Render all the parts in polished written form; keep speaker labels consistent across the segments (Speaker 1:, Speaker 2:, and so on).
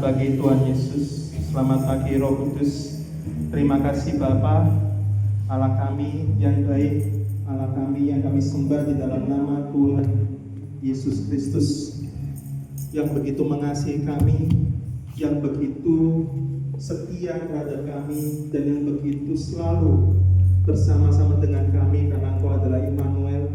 Speaker 1: bagi Tuhan Yesus, selamat pagi Roh Kudus. Terima kasih Bapa, Allah kami yang baik, Allah kami yang kami sembah di dalam nama Tuhan Yesus Kristus, yang begitu mengasihi kami, yang begitu setia terhadap kami, dan yang begitu selalu bersama-sama dengan kami, karena Engkau adalah Immanuel.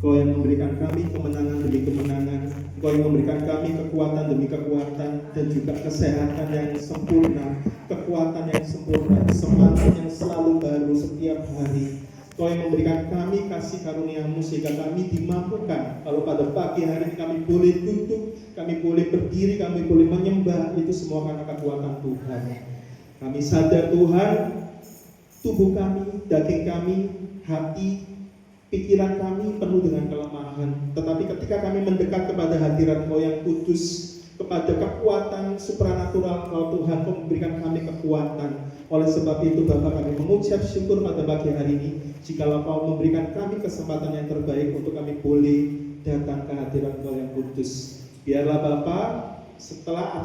Speaker 1: Engkau yang memberikan kami kemenangan demi kemenangan, Engkau yang memberikan kami kekuatan demi kekuatan, dan juga kesehatan yang sempurna, kekuatan yang sempurna, semangat yang selalu baru setiap hari. Engkau yang memberikan kami kasih karunia-Mu sehingga kami dimampukan. Kalau pada pagi hari ini kami boleh duduk, kami boleh berdiri, kami boleh menyembah, itu semua karena kekuatan Tuhan. Kami sadar Tuhan, tubuh kami, daging kami, hati, pikiran kami penuh dengan kelemahan. Tetapi ketika kami mendekat kepada hadirat Engkau yang kudus, kepada kekuatan supranatural Engkau Tuhan, Engkau memberikan kami kekuatan. Oleh sebab itu Bapa, kami mengucap syukur pada pagi hari ini, jikalau Engkau memberikan kami kesempatan yang terbaik untuk kami boleh datang ke hadirat Engkau yang kudus. Biarlah Bapa, setelah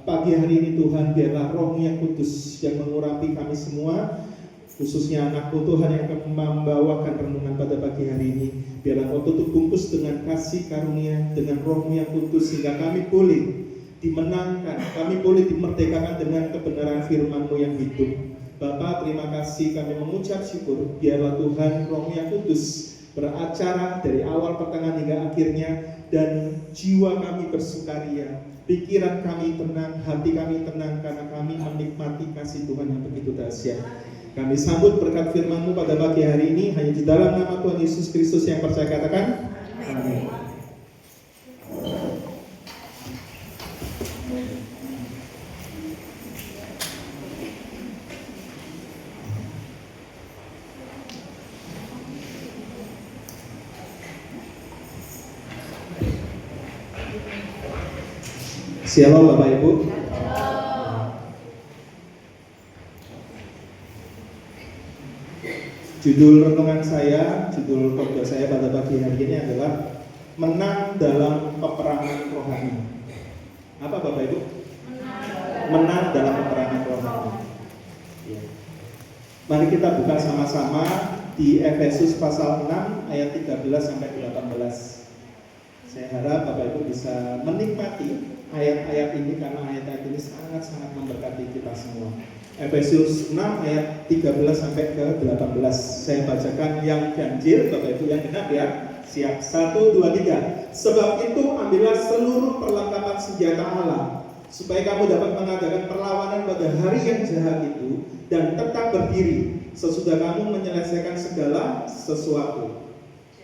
Speaker 1: pagi hari ini Tuhan, biarlah Roh yang kudus yang mengurapi kami semua, khususnya anak-Mu Tuhan yang akan membawakan renungan pada pagi hari ini. Biarlah Kau tutup bungkus dengan kasih karunia, dengan Roh-Mu yang kudus, sehingga kami boleh dimenangkan, kami boleh dimerdekakan dengan kebenaran firman-Mu yang hidup. Bapa, terima kasih, kami mengucap syukur. Biarlah Tuhan Roh-Mu yang kudus beracara dari awal, pertengahan hingga akhirnya, dan jiwa kami bersukaria, pikiran kami tenang, hati kami tenang, karena kami menikmati kasih Tuhan yang begitu dahsyat. Kami sambut berkat firman-Mu pada pagi hari ini, hanya di dalam nama Tuhan Yesus Kristus yang percaya, katakan amin. Shalom Bapak Ibu. Judul renungan saya, judul khotbah saya pada pagi hari ini adalah menang dalam peperangan rohani. Apa Bapak Ibu? Menang dalam peperangan rohani. Ya. Mari kita buka sama-sama di Efesus pasal 6 ayat 13 sampai 18. Saya harap Bapak Ibu bisa menikmati ayat-ayat ini, karena ayat-ayat ini sangat-sangat memberkati kita semua. Efesus 6 ayat 13 sampai ke 18. Saya bacakan yang ganjil, Bapak Ibu yang genap ya. Siap, 1, 2, 3. Sebab itu ambillah seluruh perlengkapan senjata Allah, supaya kamu dapat mengadakan perlawanan pada hari yang jahat itu, dan tetap berdiri sesudah kamu menyelesaikan segala sesuatu.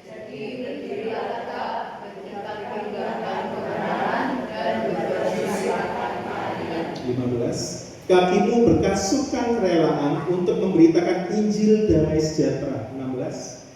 Speaker 2: Jadi berdirilah tetap, bertingkat kebenaran dan berbaju silakan keadilan.
Speaker 1: 15. Kakimu berkasukan kerelaan untuk memberitakan Injil damai sejahtera. 16.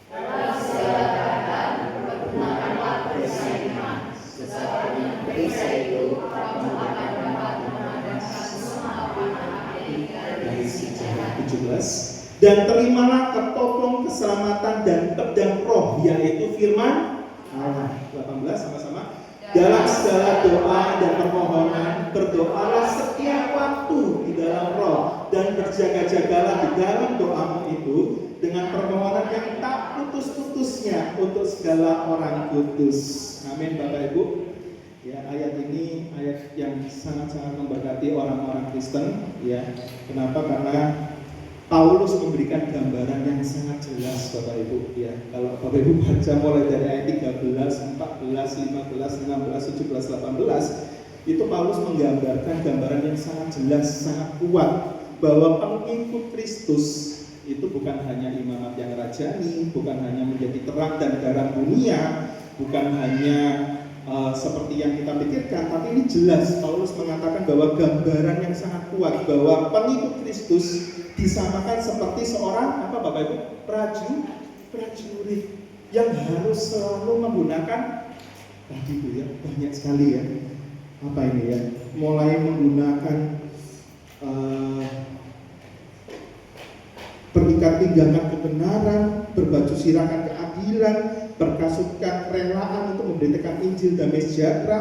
Speaker 2: Dalam segala keadaan pergunakanlah perisai iman, sebab dengan perisai itu kamu akan dapat memadamkan semua panah api dari si jahat.
Speaker 1: 17. Dan terimalah ketopong keselamatan dan pedang roh, yaitu firman Allah. 18 sama-sama. Dalam segala doa dan permohonan, berdoalah setiap waktu di dalam roh, dan berjaga-jagalah di dalam doamu itu dengan permohonan yang tak putus-putusnya untuk segala orang kudus. Amin Bapak Ibu. Ya, ayat ini ayat yang sangat-sangat memberkati orang-orang Kristen. Ya, kenapa? Karena Paulus memberikan gambaran yang sangat jelas Bapak Ibu ya. Kalau Bapak Ibu baca mulai dari ayat 13, 14, 15, 16, 17, 18, itu Paulus menggambarkan gambaran yang sangat jelas, sangat kuat, bahwa pengikut Kristus itu bukan hanya imamat yang rajani, bukan hanya menjadi terang dan garam dunia, bukan hanya seperti yang kita pikirkan, tapi ini jelas Paulus mengatakan bahwa gambaran yang sangat kuat bahwa pengikut Kristus disamakan seperti seorang apa Bapak Ibu? Prajurit yang harus selalu menggunakan tadi Bu ya, banyak sekali ya. Apa ini ya? Mulai menggunakan berikat pinggangan kebenaran, berbaju sirakan keadilan, berkasutkan kerelaan untuk memberitakan Injil damai sejahtera,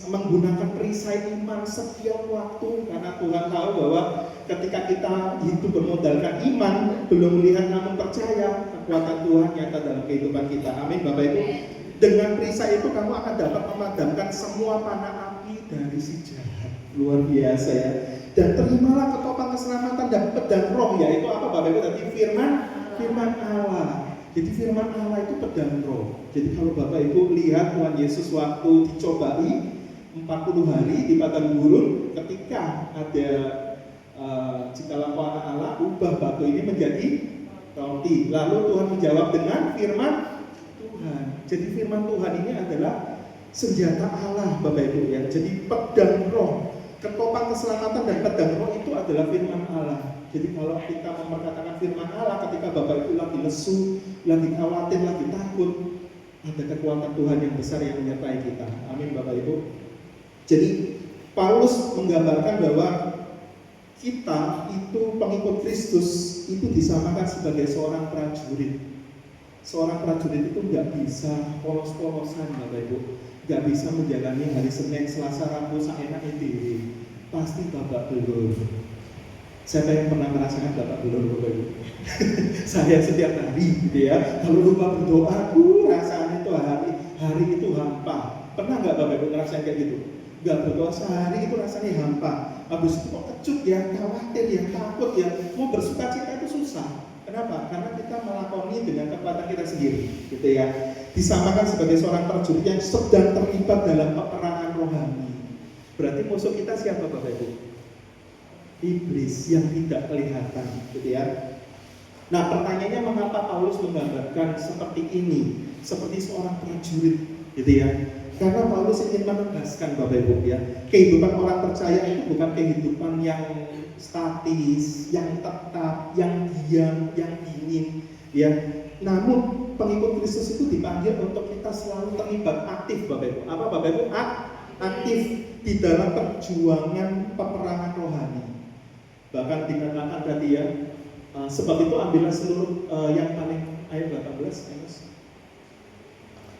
Speaker 1: menggunakan perisai iman setiap waktu, karena Tuhan tahu bahwa ketika kita hidup bermodalkan iman, belum melihat namun percaya, kekuatan Tuhan nyata dalam kehidupan kita. Amin Bapak Ibu. Dengan perisai itu kamu akan dapat memadamkan semua panah api dari si jahat. Luar biasa ya. Dan terimalah ketopang keselamatan dan pedang roh, yaitu apa Bapak Ibu tadi? Firman Allah. Jadi firman Allah itu pedang roh. Jadi kalau Bapak Ibu lihat Tuhan Yesus waktu dicobai 40 hari di padang gurun, ketika ada jikalau anak Allah, ubah batu ini menjadi roti. Lalu Tuhan menjawab dengan firman Tuhan. Jadi firman Tuhan ini adalah senjata Allah Bapak Ibu ya. Jadi pedang roh, ketopang keselamatan dan pedang roh itu adalah firman Allah. Jadi kalau kita memperkatakan firman Allah ketika Bapak Ibu lagi lesu, lagi khawatir, lagi takut, ada kekuatan Tuhan yang besar yang menyertai kita. Amin Bapak Ibu. Jadi Paulus menggambarkan bahwa kita itu pengikut Kristus itu disamakan sebagai seorang prajurit. Seorang prajurit itu nggak bisa polos-polosan Bapak Ibu, nggak bisa menjalani hari Senin, Selasa, Rabu seenaknya diri. Pasti babak belur. Siapa yang pernah merasakan babak belur Bapak Ibu? Saya setiap hari gitu ya. Kalau lupa berdoa, rasanya itu hari itu hampa. Pernah nggak Bapak Ibu ngerasain kayak gitu? Nggak berdoa sehari itu rasanya hampa. Habis itu kok kecut ya, khawatir ya, takut ya, mau bersuka cita itu susah. Kenapa? Karena kita melakoni dengan kekuatan kita sendiri, gitu ya. Disamakan sebagai seorang prajurit yang sedang terlibat dalam peperangan rohani. Berarti musuh kita siapa Bapak Ibu? Iblis yang tidak kelihatan, gitu ya. Nah, pertanyaannya mengapa Paulus menggambarkan seperti ini, seperti seorang prajurit, gitu ya? Karena Paulus ingin menegaskan Bapak Ibu ya, kehidupan orang percaya itu bukan kehidupan yang statis, yang tetap, yang diam, yang dingin, ya. Namun pengikut Kristus itu dipanggil untuk kita selalu terlibat aktif Bapak Ibu. Apa Bapak Ibu? Aktif di dalam perjuangan peperangan rohani. Bahkan dikatakan tadi ya, sebab itu ambillah seluruh yang paling ayat 18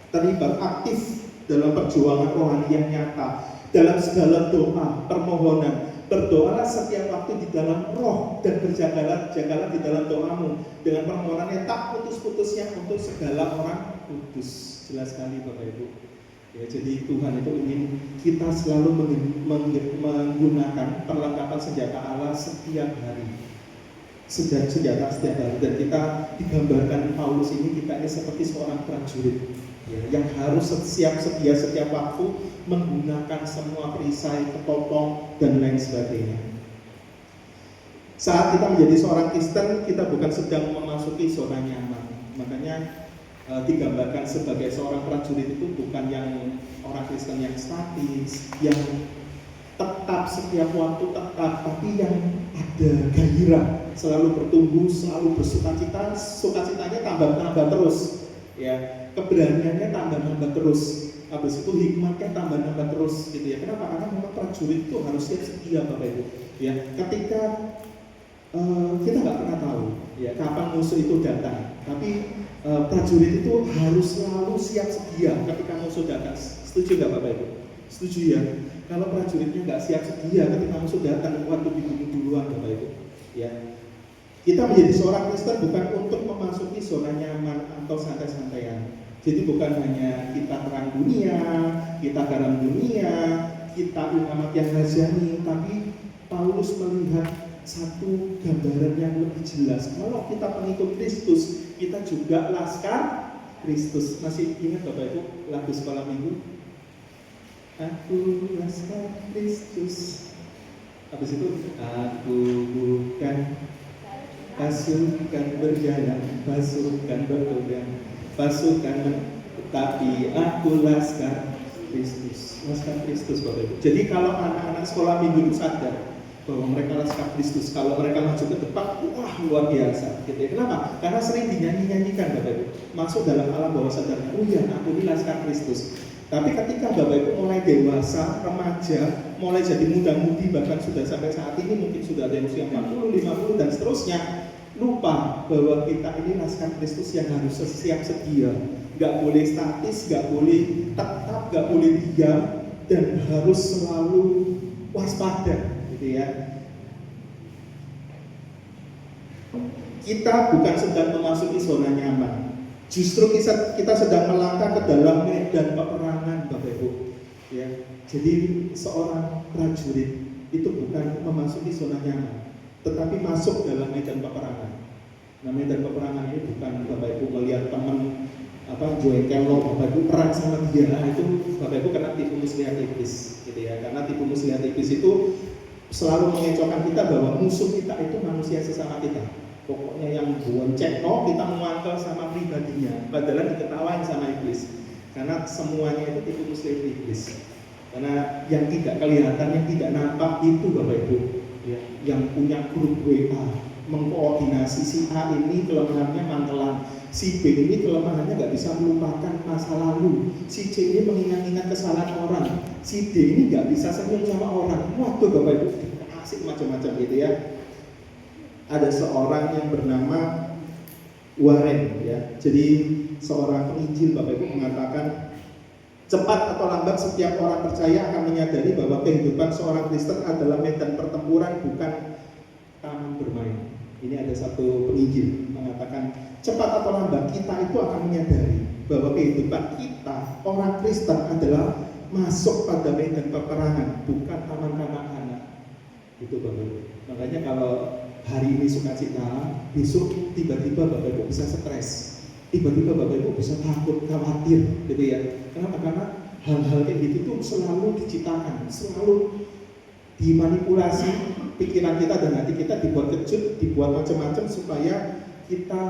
Speaker 1: terlibat aktif dalam perjuangan rohani yang nyata, dalam segala doa, permohonan. Berdoalah setiap waktu di dalam roh dan berjagalah di dalam doamu dengan permohonan yang tak putus-putusnya untuk segala orang kudus. Jelas sekali Bapak Ibu. Ya, jadi Tuhan itu ingin kita selalu menggunakan perlengkapan senjata Allah setiap hari. Senjata setiap hari. Dan kita digambarkan Paulus ini, kita ini seperti seorang prajurit ya, yang harus siap sedia setiap waktu menggunakan semua perisai, ketopong, dan lain sebagainya. Saat kita menjadi seorang Kristen, kita bukan sedang memasuki zona nyaman. Makanya digambarkan sebagai seorang prajurit itu bukan yang orang Kristen yang statis, yang tetap setiap waktu tetap, tapi yang ada gairah, selalu bertumbuh, selalu bersukacita, sukacitanya tambah terus, ya, keberaniannya tambah terus, habis itu hikmatnya tambah terus, gitu ya. Kenapa? Karena memang prajurit itu harus siap sedia Bapak Ibu, ya. Ketika kita nggak pernah tahu, ya, kapan musuh itu datang, tapi prajurit itu harus selalu siap sedia ketika musuh datang. Setuju nggak Bapak Ibu? Setuju ya. Kalau prajuritnya nggak siap sedia ketika musuh datang, waktu dibunuh duluan Bapak Ibu. Ya. Kita menjadi seorang Kristen bukan untuk memasuki zona nyaman atau santai-santaian. Jadi bukan hanya kita terang dunia, kita garam dunia, kita umat yang rajani, tapi Paulus melihat satu gambaran yang lebih jelas. Kalau kita pengikut Kristus, kita juga laskar Kristus. Masih ingat Bapak Ibu lagu sekolah minggu? Aku laskar Kristus. Habis itu aku bukan pasukan berjalan, pasukan berpegang, pasukan, tapi aku laskar Kristus. Laskar Kristus Bapak Ibu. Jadi kalau anak-anak sekolah minggu itu sadar bahwa mereka laskar Kristus, kalau mereka maju ke depan, wah luar biasa. Gitu ya. Kenapa? Karena sering dinyanyi-nyanyikan Bapak Ibu. Masuk dalam alam bawah sadarnya, oh ya aku ini laskar Kristus. Tapi ketika Bapak Ibu mulai dewasa, remaja, mulai jadi muda-mudi, bahkan sudah sampai saat ini mungkin sudah ada usia 40, 50 dan seterusnya, lupa bahwa kita ini laskar Kristus yang harus siap sedia nggak boleh statis, nggak boleh tetap, nggak boleh diam, dan harus selalu waspada, gitu ya. Kita bukan sedang memasuki zona nyaman, justru kita sedang melangkah ke dalam medan peperangan, Bapak Ibu. Ya, jadi seorang prajurit itu bukan memasuki zona nyaman, tetapi masuk dalam medan peperangan. Nah, medan peperangan ini bukan Bapak Ibu melihat teman join kelok, Bapak Ibu perang sama dia, itu Bapak Ibu kena tipu muslihat iblis, gitu ya. Karena tipu muslihat iblis itu selalu mengecohkan kita bahwa musuh kita itu manusia sesama kita. Pokoknya yang bonceng, kita mengangkel sama pribadinya, padahal diketawain sama iblis. Karena semuanya itu tipu muslihat iblis. Karena yang tidak kelihatan, yang tidak nampak itu Bapak Ibu, ya, yang punya grup WA mengkoordinasi si A ini kelemahannya mantelan, si B ini kelemahannya nggak bisa melupakan masa lalu, si C ini mengingat-ingat kesalahan orang, si D ini nggak bisa senyum sama orang. Waduh Bapak Ibu, asik macam-macam gitu ya. Ada seorang yang bernama Warren, ya. Jadi seorang penginjil Bapak Ibu mengatakan, cepat atau lambat setiap orang percaya akan menyadari bahwa kehidupan seorang Kristen adalah medan pertempuran, bukan taman bermain. Ini ada satu penginjil mengatakan, cepat atau lambat kita itu akan menyadari bahwa kehidupan kita orang Kristen adalah masuk pada medan peperangan, bukan taman kanak-kanak. Itu Bapak Ibu. Makanya kalau hari ini sukacita, besok tiba-tiba Bapak Ibu bisa stres, tiba-tiba Bapak Ibu bisa takut, khawatir, gitu ya. Kenapa? Karena hal-hal kayak gitu tuh selalu diciptakan, selalu dimanipulasi pikiran kita dan hati kita, dibuat kejut, dibuat macam-macam supaya kita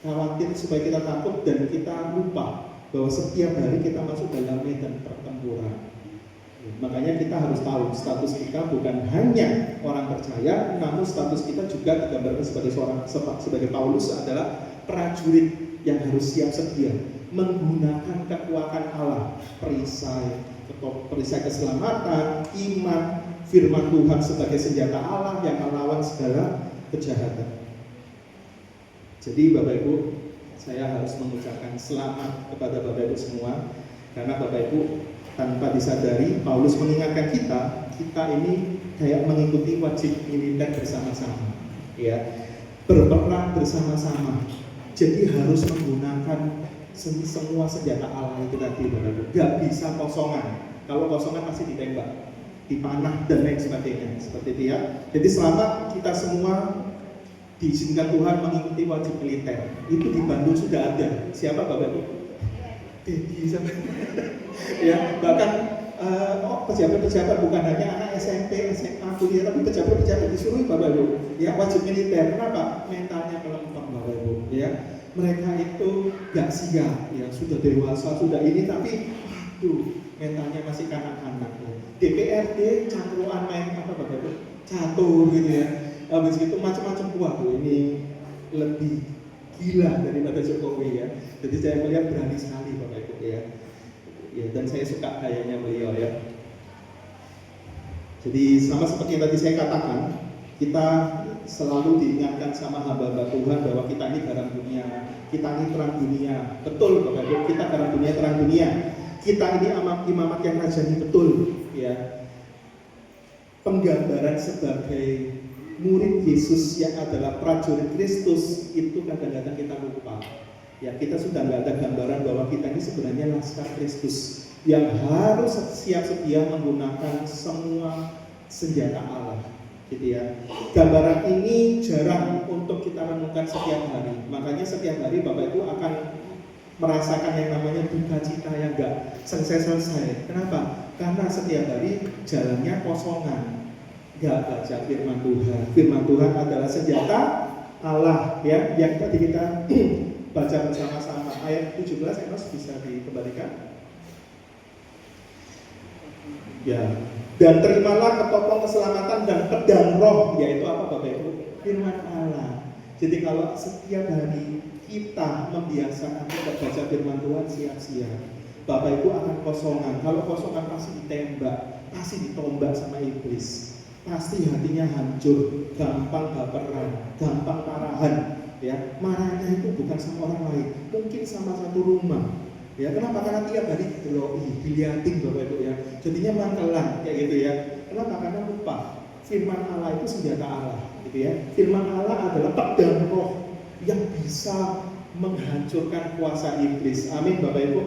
Speaker 1: khawatir, supaya kita takut, dan kita lupa bahwa setiap hari kita masuk dalam medan pertempuran. Makanya kita harus tahu status kita bukan hanya orang percaya, namun status kita juga digambarkan sebagai Paulus adalah prajurit yang harus siap sedia menggunakan kekuatan Allah, perisai keselamatan, iman, firman Tuhan sebagai senjata Allah yang melawan segala kejahatan. Jadi Bapak Ibu, saya harus mengucapkan selamat kepada Bapak Ibu semua, karena Bapak Ibu tanpa disadari Paulus mengingatkan kita ini kayak mengikuti wajib militer bersama-sama, ya, berperang bersama-sama. Jadi harus menggunakan semua senjata Allah itu tadi, Bapak Ibu. Gak bisa kosongan. Kalau kosongan pasti ditembak, dipanah dan lain sebagainya, seperti itu ya. Jadi selama kita semua diizinkan Tuhan mengikuti wajib militer, itu di Bandung sudah ada. Siapa Bapak Ibu? Ya, bahkan pejabat-pejabat bukan hanya anak SMP, SMA, kuliah, tapi pejabat-pejabat disuruh Bapak Ibu, ya, wajib militer. Kenapa? Mentalnya melempem Bapak Ibu, ya. Mereka itu gak siap, ya, sudah dewasa, sudah ini, tapi mentalnya masih kanak-kanak. DPRD cangkruan main apa Bapak Ibu? Catur gitu ya. Habis itu macam-macam buah tuh. Ini lebih gila daripada Jokowi ya. Jadi saya melihat berani sekali Bapak Ibu ya. Ya, dan saya suka gayanya beliau ya. Jadi sama seperti yang tadi saya katakan, kita selalu diingatkan sama hamba-hamba Tuhan bahwa kita ini garam dunia, kita ini terang dunia. Betul Bapak Ibu, kita garam dunia, terang dunia. Kita ini imamat yang rajani, betul ya. Penggambaran sebagai murid Yesus yang adalah prajurit Kristus itu kadang-kadang kita lupa. Ya, kita sudah nggak ada gambaran bahwa kita ini sebenarnya laskar Kristus yang harus siap sedia menggunakan semua senjata Allah, gitu ya. Gambaran ini jarang untuk kita renungkan setiap hari. Makanya setiap hari Bapak Ibu akan merasakan yang namanya duka cita yang nggak selesai-selesai. Kenapa? Karena setiap hari jalannya kosongan, nggak baca firman Tuhan. Firman Tuhan adalah senjata Allah ya, yang tadi kita baca bersama-sama. Ayat 17 Enos bisa dikembalikan. Ya, dan terimalah ketopong keselamatan dan pedang roh, yaitu apa Bapak Ibu? Firman Allah. Jadi kalau setiap hari kita membiasakan untuk baca firman Tuhan siap-siap, Bapak Ibu akan kosongan. Kalau kosongan pasti ditembak, pasti ditombak sama iblis, pasti hatinya hancur, gampang baperan, gampang parahan, Ya, marahnya itu bukan sama orang lain, mungkin sama satu rumah. Ya, kenapa? Karena tiap hari dilihatin Bapak Ibu ya. Jadinya mangkelan kayak gitu ya. Kenapa? Karena lupa firman Allah itu senjata Allah, gitu ya. Firman Allah adalah pedang roh yang bisa menghancurkan kuasa iblis. Amin Bapak Ibu.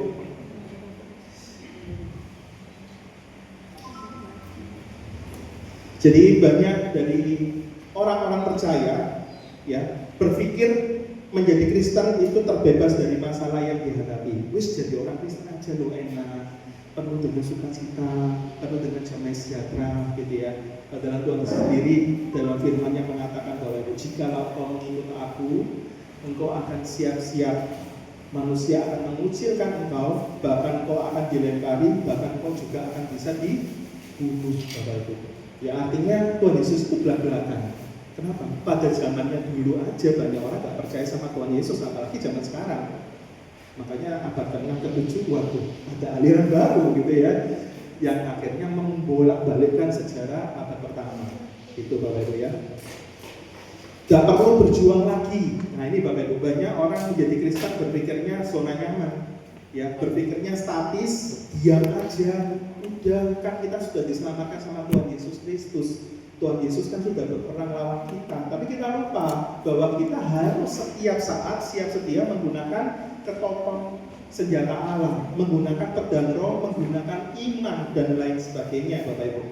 Speaker 1: Jadi banyak dari orang-orang percaya ya berpikir menjadi Kristen itu terbebas dari masalah yang dihadapi. Wis jadi orang Kristen aja lo enak, penuh dengan sukacita, penuh dengan damai sejahtera, gitu ya. Padahal Tuhan sendiri dalam firman-Nya mengatakan bahwa jikalau kau mengikut aku, engkau akan siap-siap, manusia akan mengucilkan engkau, bahkan kau akan dilempari, bahkan kau juga akan bisa dibunuh, Bapak Ibu. Ya artinya Tuhan Yesus itu belak-belakan. Kenapa? Pada zamannya dulu aja banyak orang gak percaya sama Tuhan Yesus, apalagi zaman sekarang. Makanya abad ke-6 ke-7 waduh ada aliran baru gitu ya, yang akhirnya membolak-balikkan sejarah abad pertama. Itu Bapak Ibu ya. Gak perlu berjuang lagi. Nah ini Bapak Ibu, banyak orang menjadi Kristen berpikirnya zona nyaman. Ya, berpikirnya statis, diam aja. Udah kan kita sudah diselamatkan sama Tuhan Yesus Kristus. Tuhan Yesus kan sudah berperang lawan kita, tapi kita lupa bahwa kita harus setiap saat siap sedia menggunakan ketopong senjata Allah, menggunakan pedang roh, menggunakan iman dan lain sebagainya, Bapak Ibu.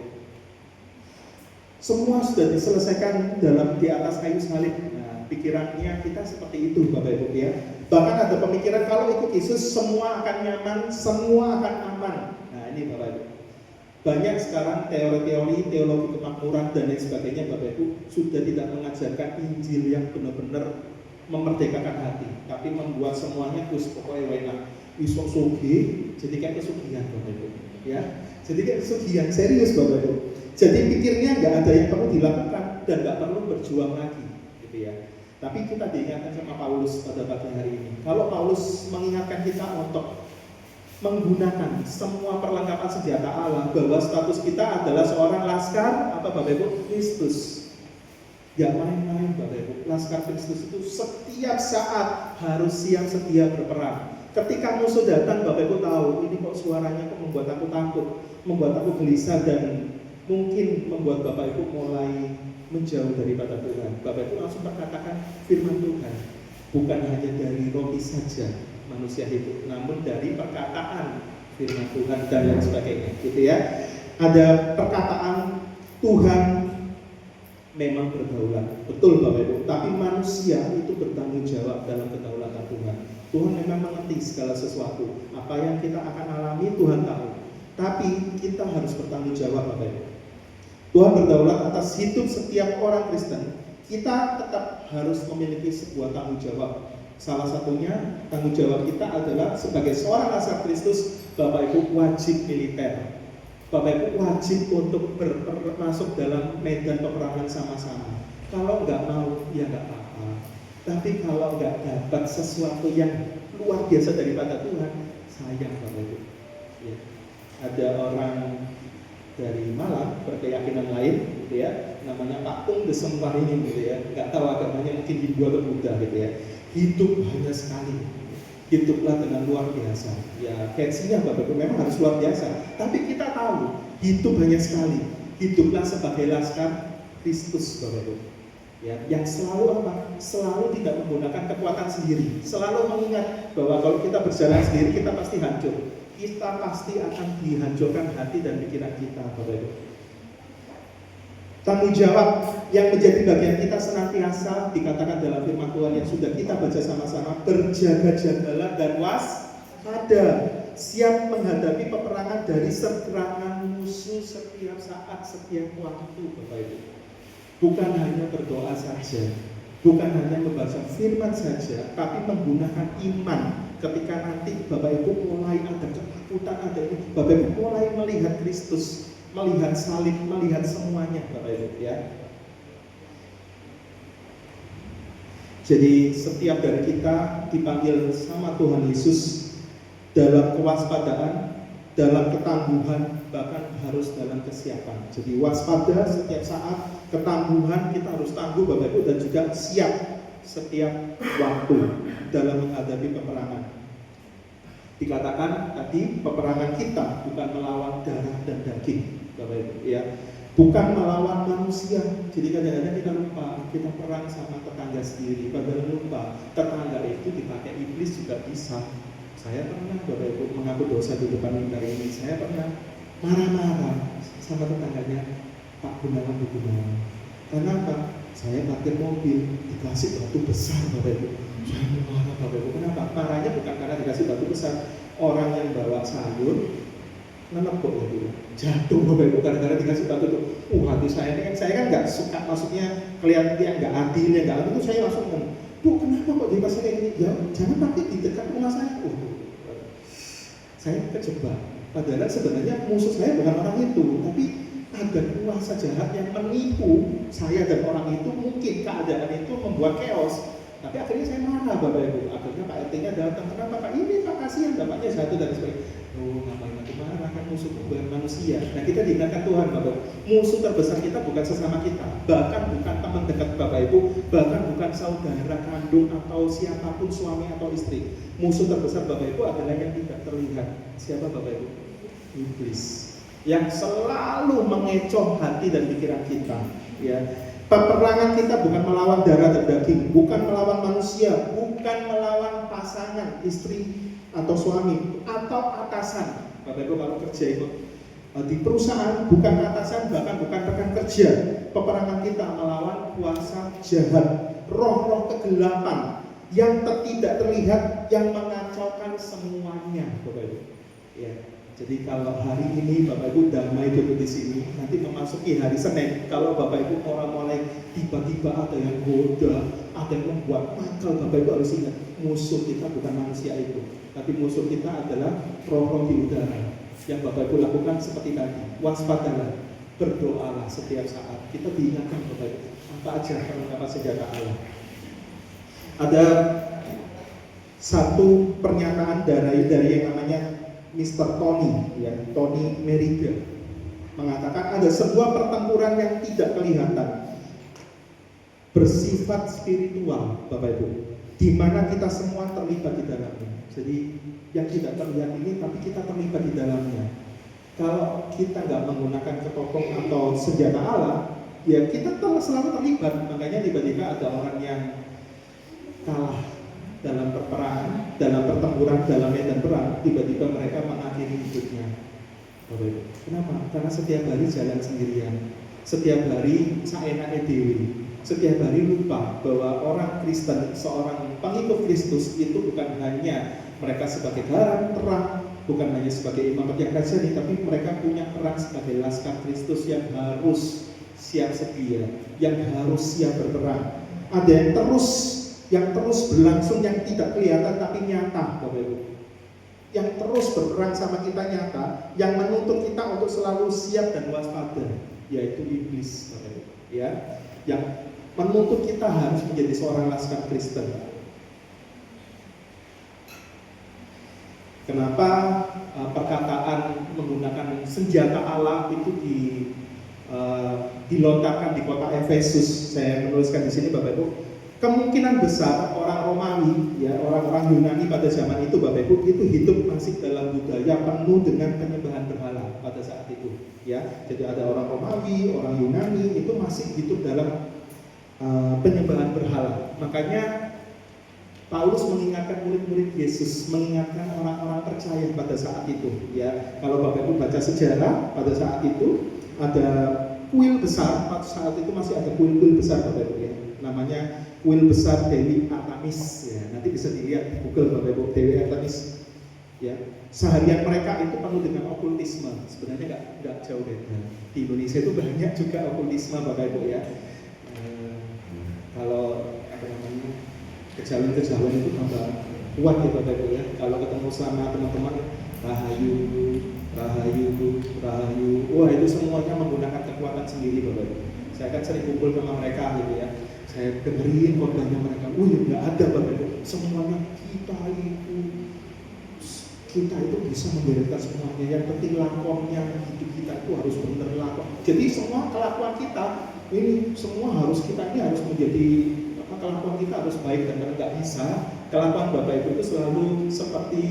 Speaker 1: Semua sudah diselesaikan di atas kayu salib. Nah, pikirannya kita seperti itu, Bapak Ibu ya. Bahkan ada pemikiran kalau ikut Yesus semua akan nyaman, semua akan aman. Nah, ini Bapak Ibu. Banyak sekarang teori-teori, teologi kemakmuran dan lain sebagainya Bapak Ibu sudah tidak mengajarkan Injil yang benar-benar memerdekakan hati, tapi membuat semuanya pokoknya enak. Isok soge, jadi kayak kesugihan Bapak Ibu, ya. Jadi kayak kesugihan serius Bapak Ibu. Jadi pikirnya nggak ada yang perlu dilakukan dan nggak perlu berjuang lagi, gitu ya. Tapi kita diingatkan sama Paulus pada pagi hari ini. Kalau Paulus mengingatkan kita untuk menggunakan semua perlengkapan senjata Allah, bahwa status kita adalah seorang laskar apa Bapak Ibu? Kristus. Gak main-main Bapak Ibu. Laskar Kristus itu setiap saat harus siap sedia berperang. Ketika musuh datang Bapak Ibu tahu, ini kok suaranya kok membuat aku takut, membuat aku gelisah dan mungkin membuat Bapak Ibu mulai menjauh daripada Tuhan. Bapak Ibu langsung perkatakan firman Tuhan. Bukan hanya dari roti saja manusia hidup, namun dari perkataan firman Tuhan dan lain sebagainya, gitu ya. Ada perkataan Tuhan memang berdaulat, betul Bapak Ibu, tapi manusia itu bertanggung jawab dalam kedaulatan Tuhan. Tuhan memang mengerti segala sesuatu, apa yang kita akan alami Tuhan tahu, tapi kita harus bertanggung jawab Bapak Ibu. Tuhan berdaulat atas hidup setiap orang Kristen. Kita tetap harus memiliki sebuah tanggung jawab. Salah satunya tanggung jawab kita adalah sebagai seorang laskar Kristus, Bapak Ibu wajib militer. Bapak Ibu wajib untuk masuk dalam medan peperangan sama-sama. Kalau nggak mau, ya nggak apa-apa. Tapi kalau nggak dapat sesuatu yang luar biasa daripada Tuhan, sayang Bapak Ibu. Ya. Ada orang dari Malang berkeyakinan lain, gitu ya, namanya Pak Tung Desempar ini, gitu ya. Nggak tahu agamanya, mungkin Hindu atau Buddha, gitu ya. Hidup hanya sekali, hiduplah dengan luar biasa. Ya tensinya Bapak Ibu memang harus luar biasa. Tapi kita tahu hidup hanya sekali. Hiduplah sebagai laskar Kristus Bapak Ibu. Ya, yang selalu apa? Selalu tidak menggunakan kekuatan sendiri. Selalu mengingat bahwa kalau kita berjalan sendiri kita pasti hancur. Kita pasti akan dihancurkan hati dan pikiran kita Bapak Ibu. Tanggung jawab yang menjadi bagian kita senantiasa dikatakan dalam firman Tuhan yang sudah kita baca sama-sama, berjaga-jagalah dan waspada, siap menghadapi peperangan dari serangan musuh setiap saat, setiap waktu Bapak Ibu. Bukan hanya berdoa saja, bukan hanya membaca firman saja, tapi menggunakan iman. Ketika nanti Bapak Ibu mulai ada ketakutan, ada ini, Bapak Ibu mulai melihat Kristus, melihat salib, melihat semuanya Bapak Ibu ya. Jadi setiap dari kita dipanggil sama Tuhan Yesus dalam kewaspadaan, dalam ketangguhan, bahkan harus dalam kesiapan. Jadi waspada setiap saat, ketangguhan kita harus tangguh Bapak Ibu dan juga siap setiap waktu dalam menghadapi peperangan. Dikatakan tadi peperangan kita bukan melawan darah dan daging, Bapak Ibu, ya. Bukan melawan manusia. Jadi kadang-kadang kita lupa kita perang sama tetangga sendiri. Padahal lupa tetangga itu dipakai iblis juga bisa. Saya pernah, Bapak Ibu, mengaku dosa di depan mimbar ini. Saya pernah marah-marah sama tetangganya, Pak Gunawan Bu Gunawan. Karena apa? Saya parkir mobil dikasih batu besar, Bapak Ibu. Saya marah, Bapak Ibu. Kenapa? Marahnya bukan karena dikasih batu besar. Orang yang bawa sayur menepuk ya, jatuh, Bapak Ibu, gara-gara dikasih batu itu. Hati saya ini kan, saya kan nggak suka, maksudnya kelihatan yang nggak adil, yang nggak adil itu saya langsung ngomong, Bu, kenapa kok dipasang kayak gini? Ya, jangan pakai di dekat rumah saya. Saya kejebak. Padahal sebenarnya musuh saya bukan orang itu, tapi ada kuasa jahat yang menipu saya dan orang itu. Mungkin keadaan itu membuat chaos. Tapi akhirnya saya marah, Bapak Ibu. Akhirnya Pak RT-nya datang, kenapa Pak? Ini Pak kasihan, bapaknya jatuh dan sebagainya. Oh, ngapain aku marah, kan musuh bukan manusia. Nah, kita diingatkan Tuhan, Bapak. Musuh terbesar kita bukan sesama kita, bahkan bukan teman dekat Bapak Ibu, bahkan bukan saudara kandung atau siapapun suami atau istri. Musuh terbesar Bapak Ibu adalah yang tidak terlihat. Siapa Bapak Ibu? Iblis. Yang selalu mengecoh hati dan pikiran kita, ya. Peperangan kita bukan melawan darah dan daging, bukan melawan manusia, bukan melawan pasangan, istri atau suami atau atasan. Bapak Ibu kalau kerja itu di perusahaan bukan atasan, bahkan bukan rekan kerja. Peperangan kita melawan kuasa jahat, roh-roh kegelapan yang tidak terlihat, yang mengacaukan semuanya, Bapak Ibu. Ya. Jadi kalau hari ini Bapak Ibu damai duduk di sini, nanti memasuki hari Senin, kalau Bapak Ibu orang mulai tiba-tiba ada yang goda, ada yang membuat nakal, Bapak Ibu harus ingat, musuh kita bukan manusia itu, tapi musuh kita adalah roh-roh di udara. Yang Bapak Ibu lakukan seperti tadi, waspadalah, berdoalah setiap saat. Kita diingatkan Bapak Ibu, apa aja perlengkapan senjata Allah. Ada satu pernyataan dari yang namanya Mr. Tony, ya, Tony Meriga, mengatakan ada sebuah pertempuran yang tidak kelihatan, bersifat spiritual, Bapak Ibu, di mana kita semua terlibat di dalamnya. Jadi yang tidak terlihat ini, tapi kita terlibat di dalamnya. Kalau kita nggak menggunakan ketopong atau senjata Allah, ya kita selalu terlibat. Makanya tiba-tiba ada orang yang kalah dalam peperangan, dalam pertempuran, dalam medan perang, tiba-tiba mereka mengakhiri hidupnya. Bapak Ibu, kenapa? Karena setiap hari jalan sendirian, setiap hari saenake dewi, setiap hari lupa bahwa orang Kristen, seorang pengikut Kristus itu bukan hanya mereka sebagai garam terang, bukan hanya sebagai imam yang rajani, tapi mereka punya peran sebagai laskar Kristus yang harus siap sedia, yang harus siap berperang. Ada yang terus berlangsung, yang tidak kelihatan tapi nyata, Bapak Ibu. Yang terus berperang sama kita nyata, yang menuntut kita untuk selalu siap dan waspada, yaitu iblis, Bapak Ibu. Ya, yang menuntut kita harus menjadi seorang laskar Kristen. Kenapa perkataan menggunakan senjata Allah itu dilontarkan di kota Efesus? Saya menuliskan di sini, Bapak Ibu. Kemungkinan besar orang Romawi, ya, orang-orang Yunani pada zaman itu, Bapak Ibu, itu hidup masih dalam budaya penuh dengan penyembahan berhala pada saat itu, ya. Jadi ada orang Romawi, orang Yunani itu masih hidup dalam penyembahan berhala. Makanya Paulus mengingatkan murid-murid Yesus, mengingatkan orang-orang percaya pada saat itu, ya. Kalau Bapak Ibu baca sejarah, pada saat itu ada kuil besar, pada saat itu masih ada kuil-kuil besar, Bapak Ibu, ya. Namanya kuil besar Dewi Artemis, ya. Nanti bisa dilihat di Google, Bapak Ibu, Dewi Artemis, ya. Seharian mereka itu penuh dengan okultisme. Sebenarnya nggak jauh beda. Di Indonesia itu banyak juga okultisme, Bapak Ibu, ya. Kalau kejawen-kejawen itu tambah kuat ya, Bapak Ibu, ya. Kalau ketemu sama teman-teman, rahayu, rahayu, rahayu, wah itu semuanya menggunakan kekuatan sendiri, Bapak Ibu. Saya kan sering kumpul sama mereka gitu, ya. Saya dengerin khotbahnya mereka, nggak ada, Bapak Ibu. Semuanya kita itu bisa membereskan semuanya. Yang penting lakonnya, hidup kita itu harus benar lakon. Jadi semua kelakuan kita ini semua harus, kita ini harus menjadi kelakuan kita harus baik dan benar, nggak bisa. Kelakuan Bapak Ibu itu selalu seperti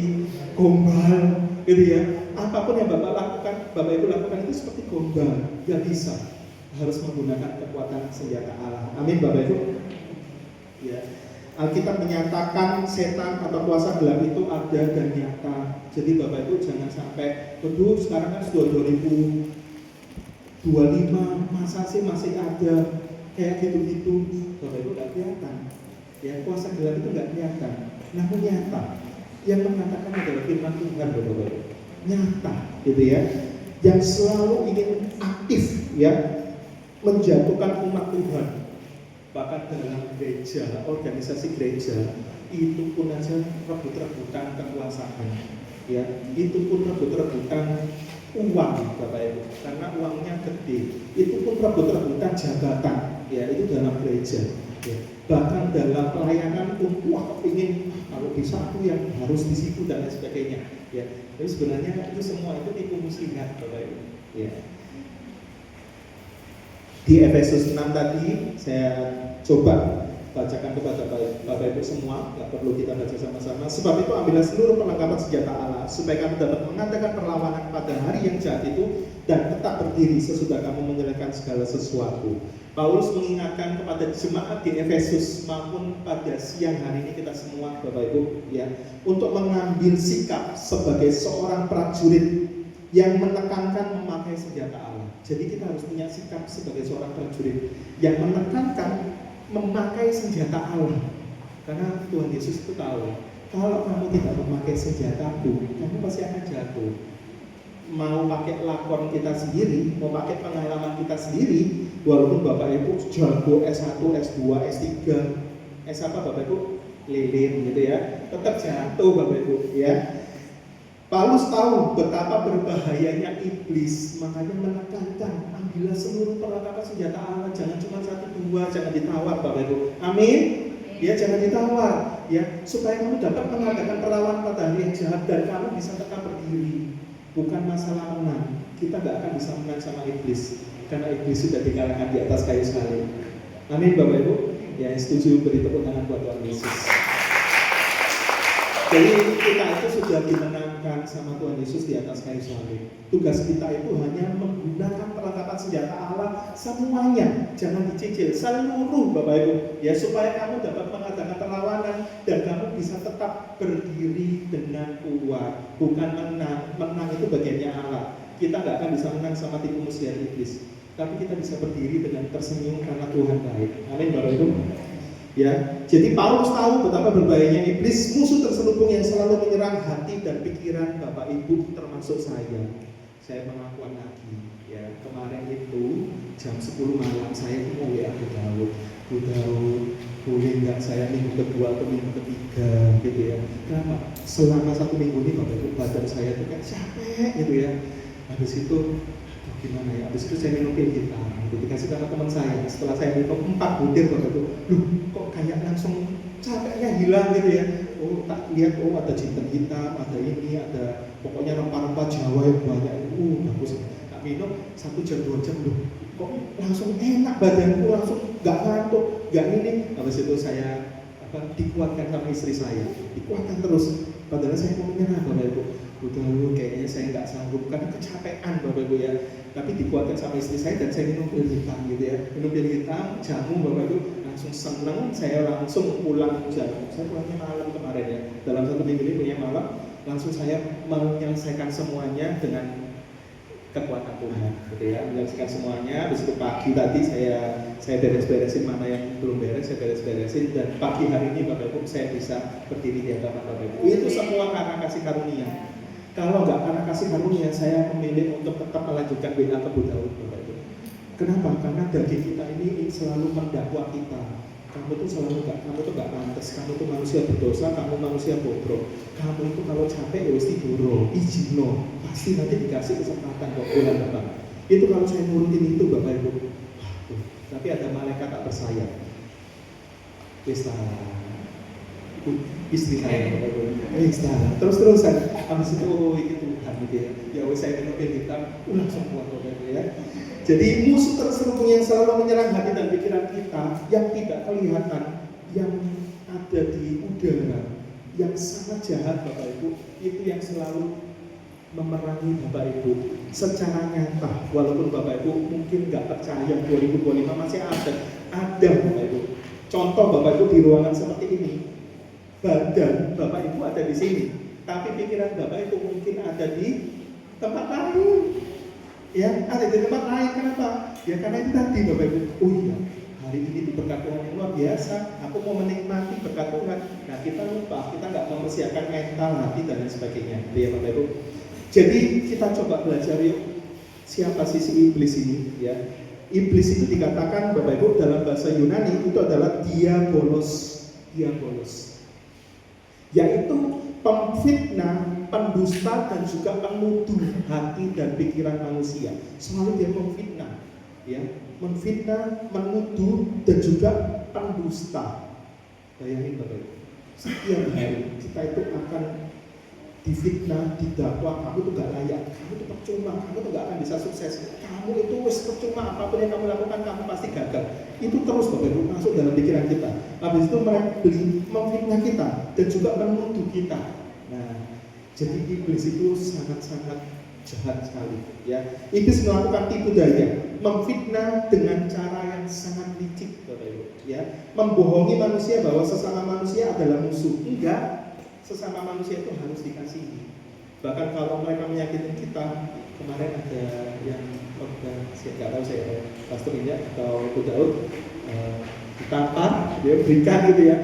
Speaker 1: gombal, gitu ya. Apapun yang Bapak Ibu lakukan itu seperti gombal, nggak bisa. Harus menggunakan kekuatan senjata Allah. Amin Bapak Ibu. Ya. Alkitab menyatakan setan atau kuasa gelap itu ada dan nyata. Jadi Bapak Ibu jangan sampai, aduh sekarang kan sudah 2025, masa sih masih ada kayak gitu-gitu. Bapak Ibu nggak kelihatan. Ya, kuasa gelap itu nggak kelihatan, namun nyata. Yang mengatakan adalah firman Tuhan, Bapak Ibu. Nyata, gitu ya. Yang selalu ingin aktif, ya, menjatuhkan umat Tuhan. Bahkan dalam gereja, organisasi gereja, itu pun aja rebut-rebutan kekuasaan, ya, itu pun rebut-rebutan uang, Bapak Ibu, karena uangnya gede. Itu pun rebut-rebutan jabatan, ya, itu dalam gereja, ya. Bahkan dalam pelayanan pun, wah, ingin kalau bisa aku yang harus di situ dan lain sebagainya, ya. Tapi sebenarnya itu semua itu tipu muslihat, Bapak Ibu, ya. Di Efesus 6 tadi saya coba bacakan kepada Bapak Ibu semua, nggak perlu kita baca sama-sama. Sebab itu ambillah seluruh perlengkapan senjata Allah, supaya kamu dapat mengadakan perlawanan pada hari yang jahat itu dan tetap berdiri sesudah kamu menyelesaikan segala sesuatu. Paulus mengingatkan kepada jemaat di Efesus maupun pada siang hari ini kita semua, Bapak Ibu, ya, untuk mengambil sikap sebagai seorang prajurit yang menekankan memakai senjata Allah. Jadi kita harus punya sikap sebagai seorang prajurit yang menekankan memakai senjata Allah. Karena Tuhan Yesus itu tahu, kalau kamu tidak memakai senjataku, kamu pasti akan jatuh. Mau pakai lakon kita sendiri, mau pakai pengalaman kita sendiri, walaupun Bapak Ibu jago S1, S2, S3, S apa Bapak Ibu? Lilin gitu ya, tetap jatuh Bapak Ibu, ya. Paulus tahu betapa berbahayanya iblis, makanya menekankan ambillah seluruh perlengkapan senjata Allah, jangan cuma 1-2, jangan ditawar Bapak Ibu. Amin. Ya, jangan ditawar, ya, supaya kamu dapat mengadakan perlawanan pada hari yang jahat dan kamu bisa tetap berdiri. Bukan masalah menang, kita nggak akan bisa menang sama iblis, karena iblis sudah dikalahkan di atas kayu salib. Amin Bapak Ibu. Ya, setuju, beri tepuk tangan buat Tuhan Yesus. Jadi kita itu sudah dimenangkan sama Tuhan Yesus di atas kayu salib. Tugas kita itu hanya menggunakan perlengkapan senjata Allah semuanya, jangan dicicil, seluruh Bapak Ibu, ya, supaya kamu dapat mengadakan perlawanan dan kamu bisa tetap berdiri dengan kuat. Bukan menang, menang itu bagiannya Allah. Kita nggak akan bisa menang sama tipu muslihat iblis, tapi kita bisa berdiri dengan tersenyum karena Tuhan baik. Amin Bapak Ibu. Ya, jadi Paulus tahu betapa berbahayanya iblis, musuh terselubung yang selalu menyerang hati dan pikiran Bapak Ibu termasuk saya. Saya pengakuan lagi, ya, kemarin itu jam 10 malam saya mau WA Bu Daud, boleh nggak saya minggu kedua atau minggu ketiga gitu ya. Kenapa? Selama 1 minggu ini Bapak Ibu badan saya tuh kayak capek gitu ya. Habis itu gimana ya, habis itu saya minum pil hitam, dikasih sama teman saya. Setelah saya minum 4 butir Bapak Ibu, kok kayak langsung capeknya hilang gitu ya. Oh, tak lihat, oh ada jinten hitam, ada ini, ada pokoknya rempah-rempah Jawa yang banyak. Bagus. Tak minum 1 jam 2 jam loh, kok langsung enak badanku, langsung nggak ngantuk, nggak ini. Habis itu saya dikuatkan sama istri saya, dikuatkan terus. Padahal saya mau menyerah Bapak Ibu. Udah kayaknya saya nggak sanggup karena kecapean Bapak Ibu ya. Tapi dikuatkan sama istri saya dan saya minum pil hitam gitu ya. Minum pil hitam, jamu Bapak Ibu, langsung seneng. Saya langsung pulang jamu. Saya pulangnya malam kemarin ya. Dalam 1 minggu ini punya malam, langsung saya menyelesaikan semuanya dengan kekuatan Tuhan, gitu ya. Menyelesaikan semuanya. Habis itu pagi tadi saya beres-beresin mana yang belum beres, saya beres-beresin, dan pagi hari ini Bapak Ibu saya bisa berdiri di hadapan Bapak Ibu. Itu semua karena kasih karunia. Kalau nggak karena kasih karunia, saya memilih untuk tetap melanjutkan WA ke Bu Daud, Bapak Ibu. Kenapa? Karena daging kita ini selalu mendakwa kita. Kamu tuh nggak pantas, kamu tuh manusia berdosa, kamu manusia bobrok. Kamu itu kalau capek ya mesti duro, izino, pasti nanti dikasih kesempatan kok bulan depan. Itu kalau saya nurutin itu Bapak Ibu. Tapi ada malaikat tak bersayap. Istri saya Bapak Ibu. Terus-terusan. Habis itu itu Tuhan gitu ya. Ya wes saya minum pil hitam, langsung kuat Bapak Ibu ya. Jadi musuh terselubung yang selalu menyerang hati dan pikiran kita yang tidak kelihatan, yang ada di udara yang sangat jahat Bapak Ibu, itu yang selalu memerangi Bapak Ibu secara nyata. Walaupun Bapak Ibu mungkin nggak percaya 2025 masih ada Bapak Ibu. Contoh Bapak Ibu di ruangan seperti ini, badan Bapak Ibu ada di sini, tapi pikiran Bapak Ibu mungkin ada di tempat lain. Ya, ada di tempat lain. Kenapa? Ya karena itu tadi Bapak Ibu. Oh iya, hari ini itu berkat Tuhan yang luar biasa. Aku mau menikmati berkat Tuhan. Nah kita lupa, kita nggak mempersiapkan mental, hati dan lain sebagainya. Ya Bapak Ibu. Jadi kita coba belajar yuk, siapa sisi iblis ini? Ya, iblis itu dikatakan Bapak Ibu dalam bahasa Yunani itu adalah diabolos, yaitu pemfitnah, pendusta dan juga penuduh hati dan pikiran manusia. Selalu dia memfitnah, ya, menfitnah, menuduh dan juga pendusta. Bayangin Bapak Ibu, setiap hari kita itu akan difitnah, didakwa, kamu tuh gak layak, kamu tuh percuma, kamu tuh gak akan bisa sukses, kamu itu wis percuma, apapun yang kamu lakukan kamu pasti gagal. Itu terus Bapak Ibu masuk dalam pikiran kita. Habis itu mereka memfitnah kita dan juga menuduh kita. Nah, jadi iblis itu sangat-sangat jahat sekali, ya. Iblis melakukan tipu daya, memfitnah dengan cara yang sangat licik Bapak Ibu, ya. Membohongi manusia bahwa sesama manusia adalah musuh. Enggak. Sesama manusia itu harus dikasihi. Bahkan kalau mereka menyakiti kita, kemarin ada yang saya nggak tahu saya Pastor Indah atau Bu Daud ditampar, dia berikan gitu ya.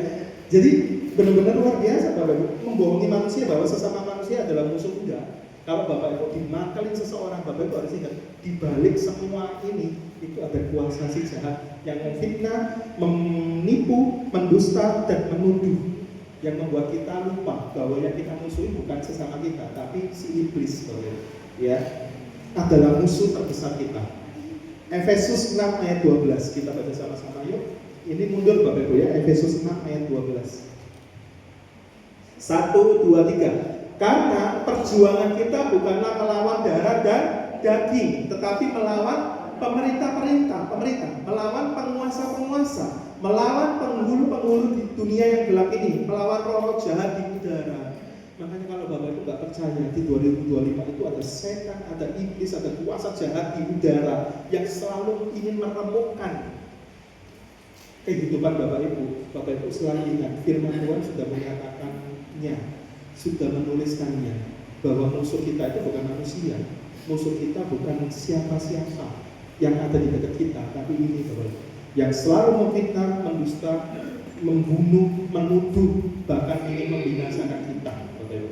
Speaker 1: Jadi benar-benar luar biasa Bapak Ibu, membohongi manusia bahwa sesama manusia adalah musuh. Enggak. Kalau Bapak Ibu dimakalin seseorang, Bapak Ibu harus ingat, di balik semua ini itu ada kuasa si jahat yang memfitnah, menipu, mendusta dan menuduh, yang membuat kita lupa bahwa yang kita musuhi bukan sesama kita, tapi si iblis, ya, adalah musuh terbesar kita. Efesus 6 ayat 12, kita baca sama-sama yuk. Ini mundur Bapak Ibu ya, Efesus 6 ayat 12. 1, 2, 3. Karena perjuangan kita bukanlah melawan darah dan daging, tetapi melawan pemerintah, melawan penguasa-penguasa, melawan penghulu-penghulu di dunia yang gelap ini, melawan roh-roh jahat di udara. Makanya kalau Bapak Ibu nggak percaya di 2025 itu ada setan, ada iblis, ada kuasa jahat di udara yang selalu ingin meremukkan kehidupan Bapak Ibu. Bapak Ibu selalu ingat firman Tuhan sudah menyatakannya, sudah menuliskannya, bahwa musuh kita itu bukan manusia, musuh kita bukan siapa-siapa yang ada di dekat kita, tapi ini Bapak Ibu, yang selalu memfitnah, mendusta, membunuh, menuduh, bahkan ingin membinasakan kita, Bapak Ibu.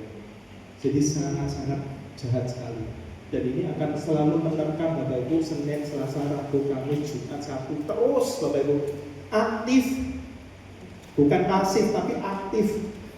Speaker 1: Jadi sangat-sangat jahat sekali. Dan ini akan selalu menerkam Bapak Ibu, Senin, Selasa, Rabu, Kamis, Jumat, Sabtu, terus Bapak Ibu aktif, bukan pasif tapi aktif.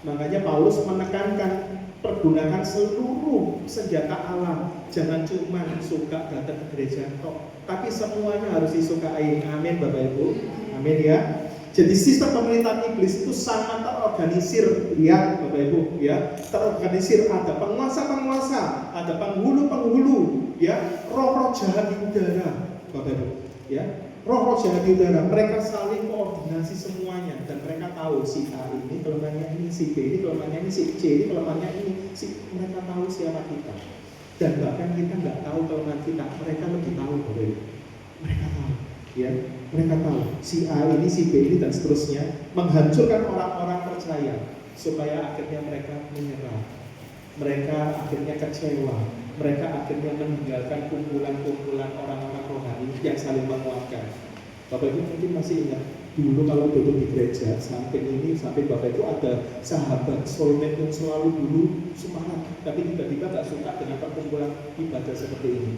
Speaker 1: Makanya Paulus menekankan pergunakan seluruh senjata alam. Jangan cuma suka datang ke gereja kok, tapi semuanya harus disukai. Amin Bapak Ibu. Amin ya. Jadi sistem pemerintahan iblis itu sangat terorganisir, lihat Bapak Ibu ya, terorganisir. Ada penguasa-penguasa, ada penghulu-penghulu, ya, roh-roh jahat di udara, Bapak Ibu, ya. Roh-roh jahat di udara, mereka saling koordinasi semuanya dan mereka tahu si A ini kelemahannya ini, si B ini kelemahannya ini, si C ini kelemahannya ini, mereka tahu siapa kita. Dan bahkan kita nggak tahu kelemahan kita, mereka lebih tahu Bapak Ibu. Mereka tahu, ya, mereka tahu si A ini, si B ini dan seterusnya, menghancurkan orang-orang percaya supaya akhirnya mereka menyerah, mereka akhirnya kecewa, mereka akhirnya meninggalkan kumpulan-kumpulan orang-orang rohani yang saling menguatkan. Bapak Ibu mungkin masih ingat dulu kalau duduk di gereja samping ini, samping Bapak Ibu ada sahabat soulmate yang selalu dulu semangat, tapi tiba-tiba gak suka dengan perkumpulan ibadah seperti ini.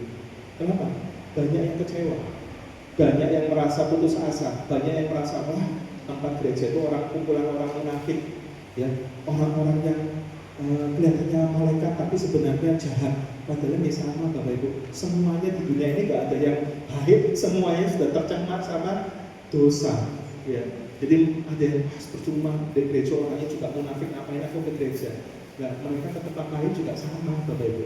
Speaker 1: Kenapa? Banyak yang kecewa, banyak yang merasa putus asa, banyak yang merasa wah tempat gereja itu kumpulan orang munafik, ya, orang-orang yang kelihatannya malaikat tapi sebenarnya jahat. Padahal ini sama Bapak Ibu, semuanya di dunia ini gak ada yang baik, semuanya sudah tercemar sama dosa, ya. Jadi ada yang percuma di gereja, orangnya juga munafik, ngapain aku ke gereja. Nah, mereka ke tempat lain juga sama Bapak Ibu,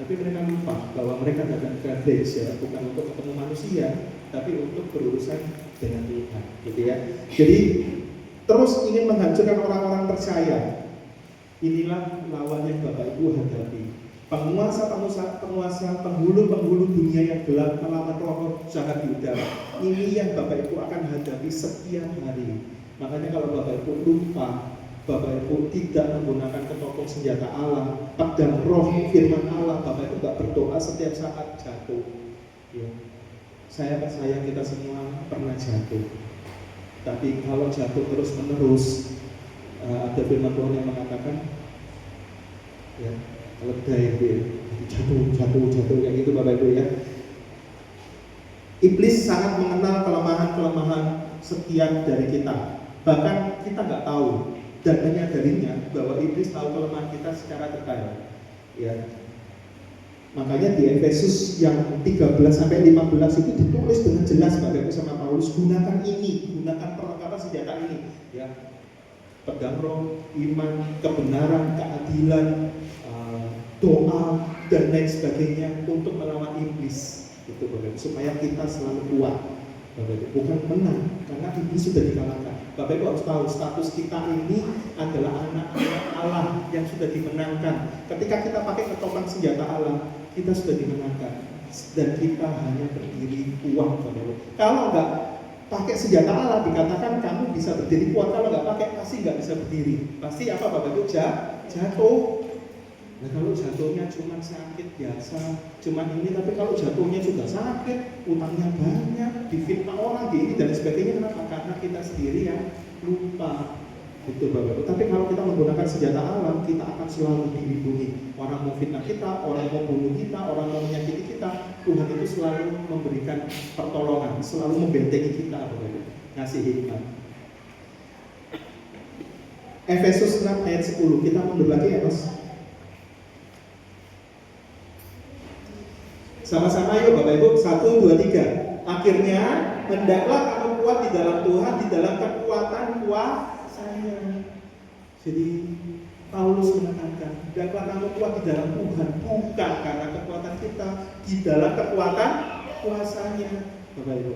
Speaker 1: tapi mereka lupa bahwa mereka datang ke gereja bukan untuk ketemu manusia, tapi untuk berurusan dengan Tuhan, gitu ya. Jadi terus ingin menghancurkan orang-orang percaya. Inilah lawan yang Bapak Ibu hadapi. Penguasa, penghulu dunia yang gelap melawan roh jahat di udara. Ini yang Bapak Ibu akan hadapi setiap hari. Makanya kalau Bapak Ibu lupa, Bapak Ibu tidak menggunakan ketopong senjata Allah, pedang roh firman Allah, Bapak Ibu nggak berdoa setiap saat, jatuh. Ya. Saya percaya kita semua pernah jatuh. Tapi kalau jatuh terus menerus, ada firman Tuhan yang mengatakan, ya, ledai jatuh kayak gitu Bapak Ibu ya. Iblis sangat mengenal kelemahan-kelemahan setiap dari kita. Bahkan kita nggak tahu dan menyadarinya bahwa iblis tahu kelemahan kita secara detail. Ya. Makanya di Efesus yang 13-15 itu ditulis dengan jelas Bapak Ibu sama Paulus, gunakan perlengkapan senjata ini, ya. Pedang roh, iman, kebenaran, keadilan, doa dan lain sebagainya untuk melawan iblis. Itu Bapak Ibu, supaya kita selalu kuat. Bapak Ibu, bukan menang, karena iblis sudah dikalahkan. Bapak Ibu harus tahu status kita ini adalah anak-anak Allah yang sudah dimenangkan. Ketika kita pakai ketopang senjata Allah, kita sudah dimenangkan dan kita hanya berdiri kuat. Bapak Ibu, kalau nggak pakai senjata Allah dikatakan kamu bisa berdiri kuat, kalau nggak pakai pasti nggak bisa berdiri. Pasti apa Bapak Ibu? Jatuh. Nah kalau jatuhnya cuma sakit biasa, cuma ini, tapi kalau jatuhnya juga sakit, utangnya banyak, difitnah orang, di ini dan sebagainya, kenapa? Karena kita sendiri yang lupa. Itu Bapak Ibu. Tapi kalau kita menggunakan senjata Allah, kita akan selalu dilindungi. Orang mau fitnah kita, orang mau bunuh kita, orang mau menyakiti kita, Tuhan itu selalu memberikan pertolongan, selalu membentengi kita, Bapak Ibu. Ngasih hikmat. Efesus 6 ayat 10, kita mundur lagi ya Mas. Sama-sama yuk Bapak Ibu, 1, 2, 3. Akhirnya, hendaklah kamu kuat di dalam Tuhan, di dalam kekuatan kuasa-Nya. Jadi, Paulus menekankan, hendaklah kamu kuat di dalam Tuhan, bukan karena kekuatan kita, di dalam kekuatan kuasa-Nya. Bapak Ibu.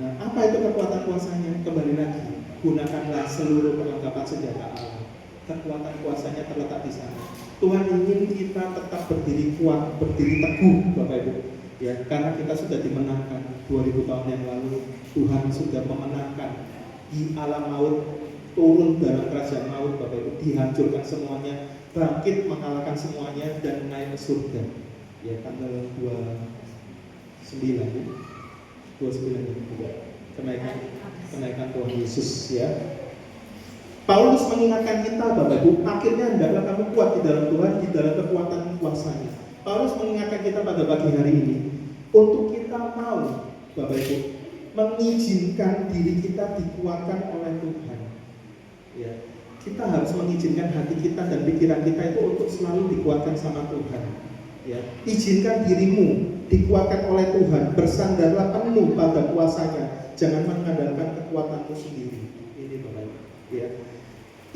Speaker 1: Nah, apa itu kekuatan kuasa-Nya? Kembali lagi, gunakanlah seluruh perlengkapan senjata Allah. Kekuatan kuasa-Nya terletak di sana. Tuhan ingin kita tetap berdiri kuat, berdiri teguh Bapak Ibu. Ya, karena kita sudah dimenangkan 2000 tahun yang lalu. Tuhan sudah memenangkan di alam maut, turun dalam kerajaan maut Bapak Ibu, dihancurkan semuanya, bangkit mengalahkan semuanya dan naik ke surga. Ya, tanggal 29 kenaikan Tuhan Yesus ya. Paulus mengingatkan kita Bapak Ibu, akhirnya hendaklah kamu kuat di dalam Tuhan, di dalam kekuatan kuasa-Nya. Paulus mengingatkan kita pada pagi hari ini untuk kita mau Bapak Ibu mengizinkan diri kita dikuatkan oleh Tuhan. Ya, kita harus mengizinkan hati kita dan pikiran kita itu untuk selalu dikuatkan sama Tuhan. Ya, izinkan dirimu dikuatkan oleh Tuhan, bersandarlah penuh pada kuasa-Nya, jangan mengandalkan kekuatanmu sendiri. Ini Bapak Ibu. Ya.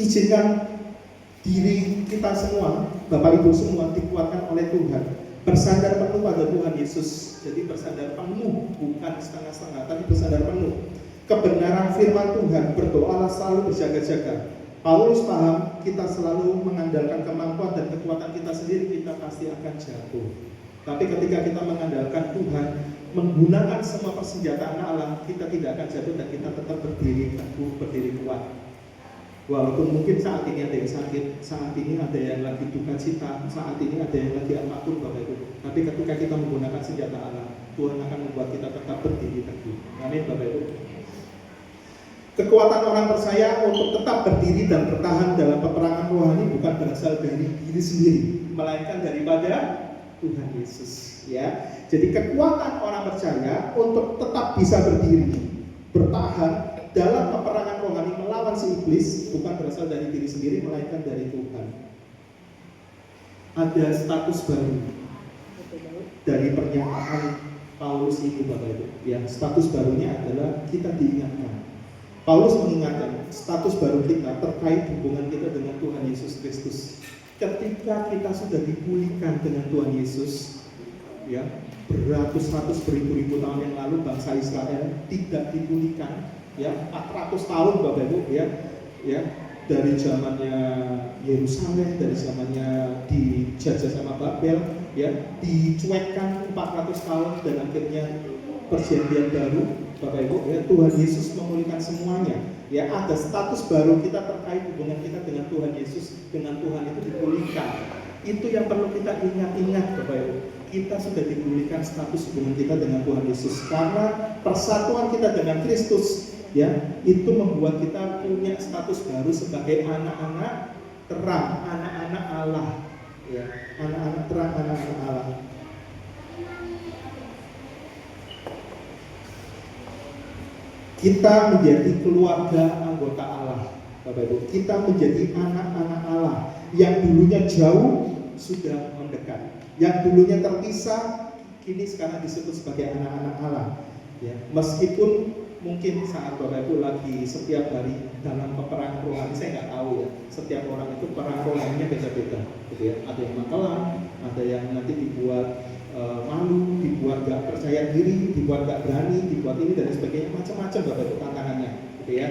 Speaker 1: Izinkan diri kita semua, Bapak Ibu semua dikuatkan oleh Tuhan, bersandar penuh pada Tuhan Yesus. Jadi bersandar penuh, bukan setengah-setengah, tapi bersandar penuh. Kebenaran firman Tuhan, berdoalah selalu berjaga-jaga. Paulus paham kita selalu mengandalkan kemampuan dan kekuatan kita sendiri, kita pasti akan jatuh. Tapi ketika kita mengandalkan Tuhan, menggunakan semua persenjataan Allah, kita tidak akan jatuh dan kita tetap berdiri teguh, berdiri kuat. Walaupun mungkin saat ini ada yang sakit, saat ini ada yang lagi duka cita, saat ini ada yang lagi apapun Bapak Ibu. Tapi ketika kita menggunakan senjata Allah, Tuhan akan membuat kita tetap berdiri teguh. Amin Bapak Ibu. Kekuatan orang percaya untuk tetap berdiri dan bertahan dalam peperangan rohani bukan berasal dari diri sendiri, melainkan daripada Tuhan Yesus. Ya, jadi kekuatan orang percaya untuk tetap bisa berdiri, bertahan dalam peperangan rohani melawan si iblis bukan berasal dari diri sendiri, melainkan dari Tuhan. Ada status baru dari pernyataan Paulus ini Bapak Ibu. Ya, status barunya adalah kita diingatkan. Paulus mengingatkan status baru kita terkait hubungan kita dengan Tuhan Yesus Kristus. Ketika kita sudah dipulihkan dengan Tuhan Yesus, ya, beratus-ratus beribu-ribu tahun yang lalu bangsa Israel tidak dipulihkan ya 400 tahun Bapak Ibu ya, dari zamannya Yerusalem, dari zamannya dijajah sama Babel, ya dicuekkan 400 tahun dan akhirnya perjanjian baru Bapak Ibu ya, Tuhan Yesus memulihkan semuanya. Ya, ada status baru kita terkait hubungan kita dengan Tuhan Yesus, dengan Tuhan itu dipulihkan. Itu yang perlu kita ingat-ingat Bapak Ibu. Kita sudah dipulihkan status hubungan kita dengan Tuhan Yesus karena persatuan kita dengan Kristus, ya, itu membuat kita punya status baru sebagai anak-anak terang, anak-anak Allah, ya, anak-anak terang, anak-anak Allah. Kita menjadi keluarga anggota Allah, Bapak Ibu. Kita menjadi anak-anak Allah yang dulunya jauh sudah mendekat, yang dulunya terpisah kini sekarang disebut sebagai anak-anak Allah. Ya, meskipun mungkin saat Bapak Ibu lagi setiap hari dalam peperangan rohani, saya nggak tahu ya. Setiap orang itu perang rohaninya beda-beda, gitu ya. Ada yang makalah, ada yang nanti dibuat malu, dibuat gak percaya diri, dibuat gak berani, dibuat ini dan sebagainya, macam-macam Bapak Ibu tantangannya, gitu ya,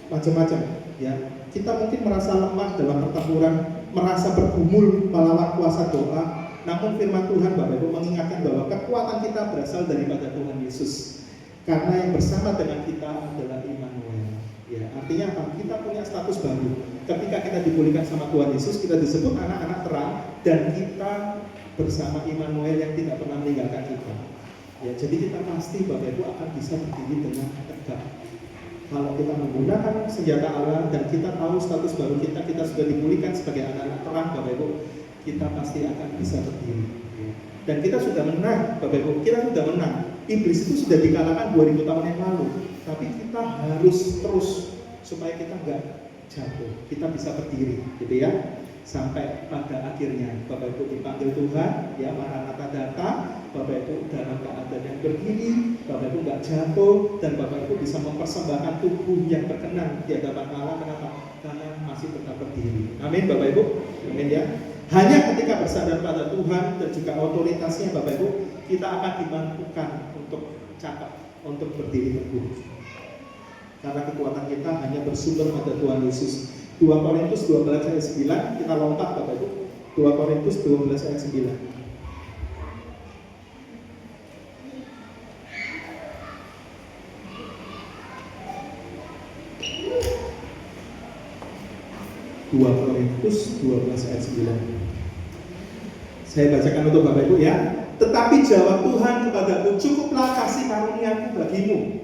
Speaker 1: macam-macam. Ya, kita mungkin merasa lemah dalam pertempuran, merasa bergumul melawan kuasa doa. Namun firman Tuhan Bapak Ibu mengingatkan bahwa kekuatan kita berasal daripada Tuhan Yesus. Karena yang bersama dengan kita adalah Immanuel. Ya, artinya apa? Kita punya status baru. Ketika kita dipulihkan sama Tuhan Yesus, kita disebut anak-anak terang dan kita bersama Immanuel yang tidak pernah meninggalkan kita. Ya, jadi kita pasti Bapak Ibu akan bisa berdiri dengan tegak. Kalau kita menggunakan senjata Allah dan kita tahu status baru kita sudah dipulihkan sebagai anak-anak terang Bapak Ibu, kita pasti akan bisa berdiri. Dan kita sudah menang Bapak Ibu, kita sudah menang. Iblis itu sudah dikalahkan 2000 tahun yang lalu. Tapi kita harus terus supaya kita nggak jatuh, kita bisa berdiri, gitu ya. Sampai pada akhirnya Bapak Ibu dipanggil Tuhan, ya, Maranatha datang, Bapak Ibu dalam keadaan yang berdiri, Bapak Ibu nggak jatuh, dan Bapak Ibu bisa mempersembahkan tubuh yang berkenan di hadapan Allah. Kenapa? Karena masih tetap berdiri. Amin Bapak Ibu, amin ya. Hanya ketika bersandar pada Tuhan dan juga otoritasnya Bapak Ibu, kita akan dimampukan untuk cakap, untuk berdiri teguh. Karena kekuatan kita hanya bersumber pada Tuhan Yesus. 2 Korintus 12 ayat 9, kita lompat Bapak Ibu. 2 Korintus 12 ayat 9. Korintus 12 ayat 9. Saya bacakan untuk Bapak Ibu ya. Tetapi jawab Tuhan kepadaku, cukuplah kasih karuniaku bagimu.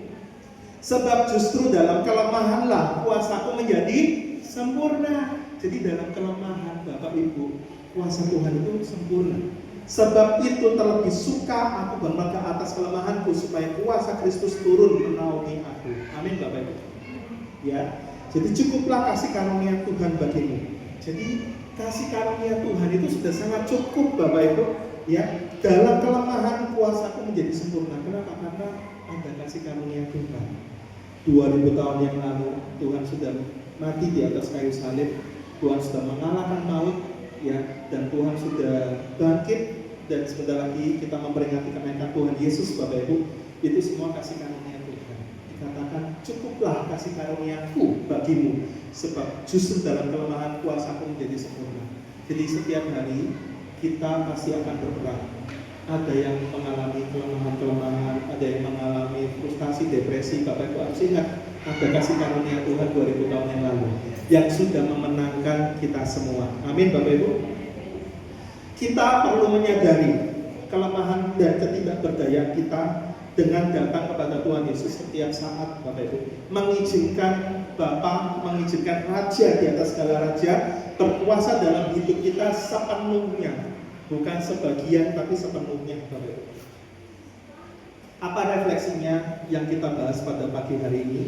Speaker 1: Sebab justru dalam kelemahanlah kuasaku menjadi sempurna. Jadi dalam kelemahan Bapak Ibu, kuasa Tuhan itu sempurna. Sebab itu terlebih suka aku bangga ke atas kelemahanku, supaya kuasa Kristus turun menaungi aku. Amin Bapak Ibu. Ya, jadi cukuplah kasih karunia Tuhan bagimu. Jadi kasih karunia Tuhan itu sudah sangat cukup Bapak Ibu. Ya, dalam kelemahan kuasaku menjadi sempurna. Kenapa? Karena ada kasih karunia Tuhan. 2000 tahun yang lalu Tuhan sudah mati di atas kayu salib. Tuhan sudah mengalahkan maut, ya, dan Tuhan sudah bangkit, dan sebentar lagi kita memperingati kenaikan Tuhan Yesus Bapak Ibu. Itu semua kasih karunia Tuhan. Dikatakan cukuplah kasih karuniaku bagimu, sebab justru dalam kelemahan kuasaku menjadi sempurna. Jadi setiap hari kita pasti akan berperang. Ada yang mengalami kelemahan-kelemahan, ada yang mengalami frustasi, depresi. Bapak Ibu harus ingat, ada kasih karunia Tuhan 2000 tahun yang lalu yang sudah memenangkan kita semua. Amin Bapak Ibu. Kita perlu menyadari kelemahan dan ketidakberdayaan kita dengan datang kepada Tuhan Yesus setiap saat Bapak Ibu. Mengizinkan Bapa, mengizinkan Raja di atas segala raja berkuasa dalam hidup kita sepenuhnya. Bukan sebagian tapi sepenuhnya Bapak Ibu. Apa refleksinya yang kita bahas pada pagi hari ini?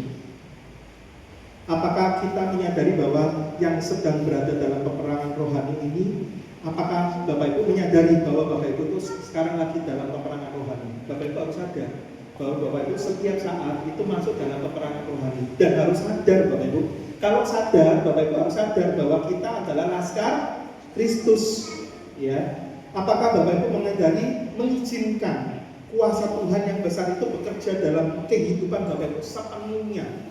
Speaker 1: Apakah kita menyadari bahwa yang sedang berada dalam peperangan rohani ini, apakah Bapak Ibu menyadari bahwa Bapak Ibu itu sekarang lagi dalam peperangan rohani? Bapak Ibu harus sadar bahwa Bapak Ibu setiap saat itu masuk dalam peperangan rohani. Dan harus sadar Bapak Ibu, kalau sadar, Bapak Ibu harus sadar bahwa kita adalah laskar Kristus. Ya, apakah Bapak Ibu menyadari mengizinkan kuasa Tuhan yang besar itu bekerja dalam kehidupan Bapak Ibu sepenuhnya,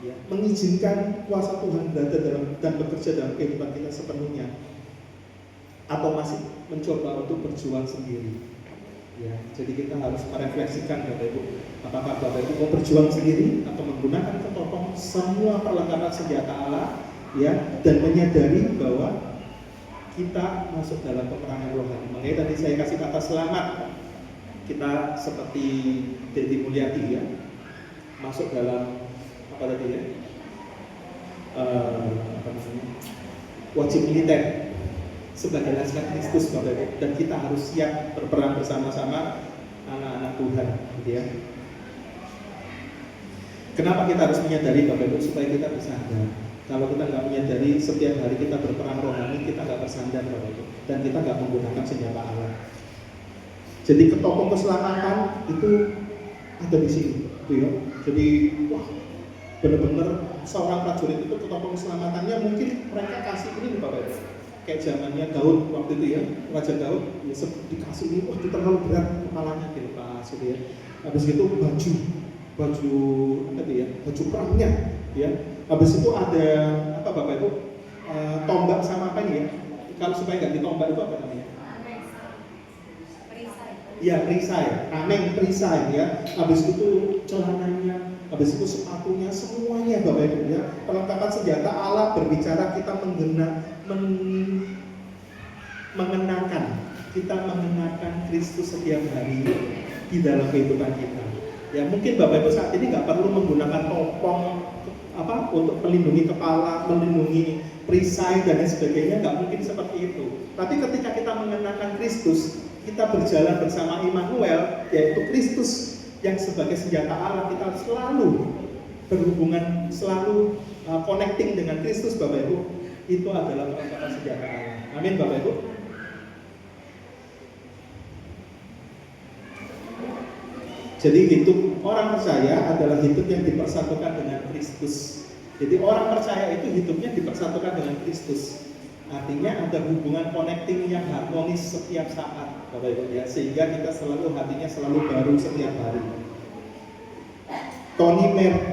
Speaker 1: ya, mengizinkan kuasa Tuhan berada dalam dan bekerja dalam kehidupan kita sepenuhnya, atau masih mencoba untuk berjuang sendiri, ya. Jadi kita harus merefleksikan Bapak Ibu, apakah Bapak Ibu mau berjuang sendiri atau menggunakan ketopong semua perlengkapan senjata Allah, ya, dan menyadari bahwa kita masuk dalam peperangan rohani. Makanya tadi saya kasih kata selamat. Kita seperti Dedi Mulyadi, ya, masuk dalam apa tadi, ya, wajib militer sebagai laskar Kristus, Bapak Ibu, dan kita harus siap berperang bersama-sama anak-anak Tuhan, gitu ya. Kenapa kita harus menyadari, Bapak Ibu, supaya kita bersandar. Kalau kita nggak menyadari setiap hari kita berperang rohani, kita nggak bersandar, Bapak Ibu, dan kita nggak menggunakan senjata Allah. Jadi ketopong keselamatan itu ada di sini, gitu ya. Jadi wah, benar-benar seorang prajurit itu ketopong keselamatannya mungkin mereka kasih ini, Bapak Ibu. Kayak zamannya Daud waktu itu, ya, Raja Daud, ya, dikasih ini, wah, itu terlalu berat kepalanya, gitu Pak, gitu ya. Habis itu baju apa itu, ya, baju perangnya, ya. Habis itu ada apa, Bapak Ibu, tombak sama apa ini, ya? Kalau supaya nggak ditombak itu apa namanya? Ya, perisai, tameng perisai, ya. Habis itu celananya, habis itu sepatunya, semuanya, Bapak Ibu, ya. Perlengkapan senjata Allah berbicara kita mengenakan Kristus setiap hari di dalam kehidupan kita. Ya, mungkin Bapak Ibu saat ini nggak perlu menggunakan topong apa untuk melindungi kepala, melindungi perisai dan lain sebagainya, nggak mungkin seperti itu. Tapi ketika kita mengenakan Kristus, kita berjalan bersama Immanuel, yaitu Kristus yang sebagai senjata Allah, kita selalu berhubungan, selalu connecting dengan Kristus, Bapak Ibu. Itu adalah perlengkapan senjata Allah. Amin, Bapak Ibu. Jadi hidup orang percaya adalah hidup yang dipersatukan dengan Kristus. Jadi orang percaya itu hidupnya dipersatukan dengan Kristus. Artinya ada hubungan connecting yang harmonis setiap saat, Bapak Ibu, ya, sehingga kita selalu hatinya selalu baru setiap hari. Tony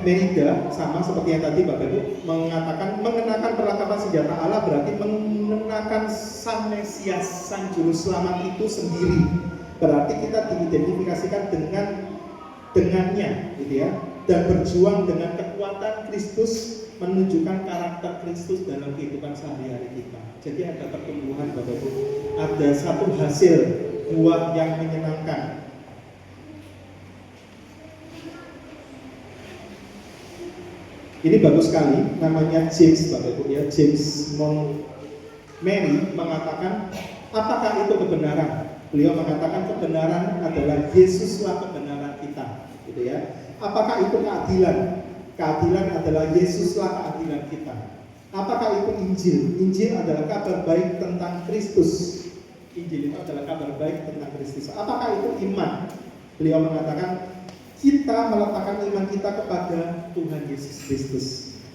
Speaker 1: Merida sama seperti yang tadi Bapak Ibu mengatakan mengenakan perlengkapan senjata Allah berarti mengenakan Sang Mesias, Sang Juru Selamat itu sendiri. Berarti kita diidentifikasikan dengannya, gitu ya, dan berjuang dengan kekuatan Kristus, menunjukkan karakter Kristus dalam kehidupan sehari-hari kita. Jadi ada pertumbuhan, Bapak Ibu, ada satu hasil buah yang menyenangkan. Ini bagus sekali, namanya James, Bapak Ibu, ya, James Montgomery mengatakan, apakah itu kebenaran? Beliau mengatakan kebenaran adalah Yesuslah kebenaran kita, gitu ya. Apakah itu keadilan? Keadilan adalah Yesuslah keadilan kita. Apakah itu Injil? Injil adalah kabar baik tentang Kristus. Injil itu adalah kabar baik tentang Kristus. Apakah itu iman? Beliau mengatakan kita meletakkan iman kita kepada Tuhan Yesus Kristus.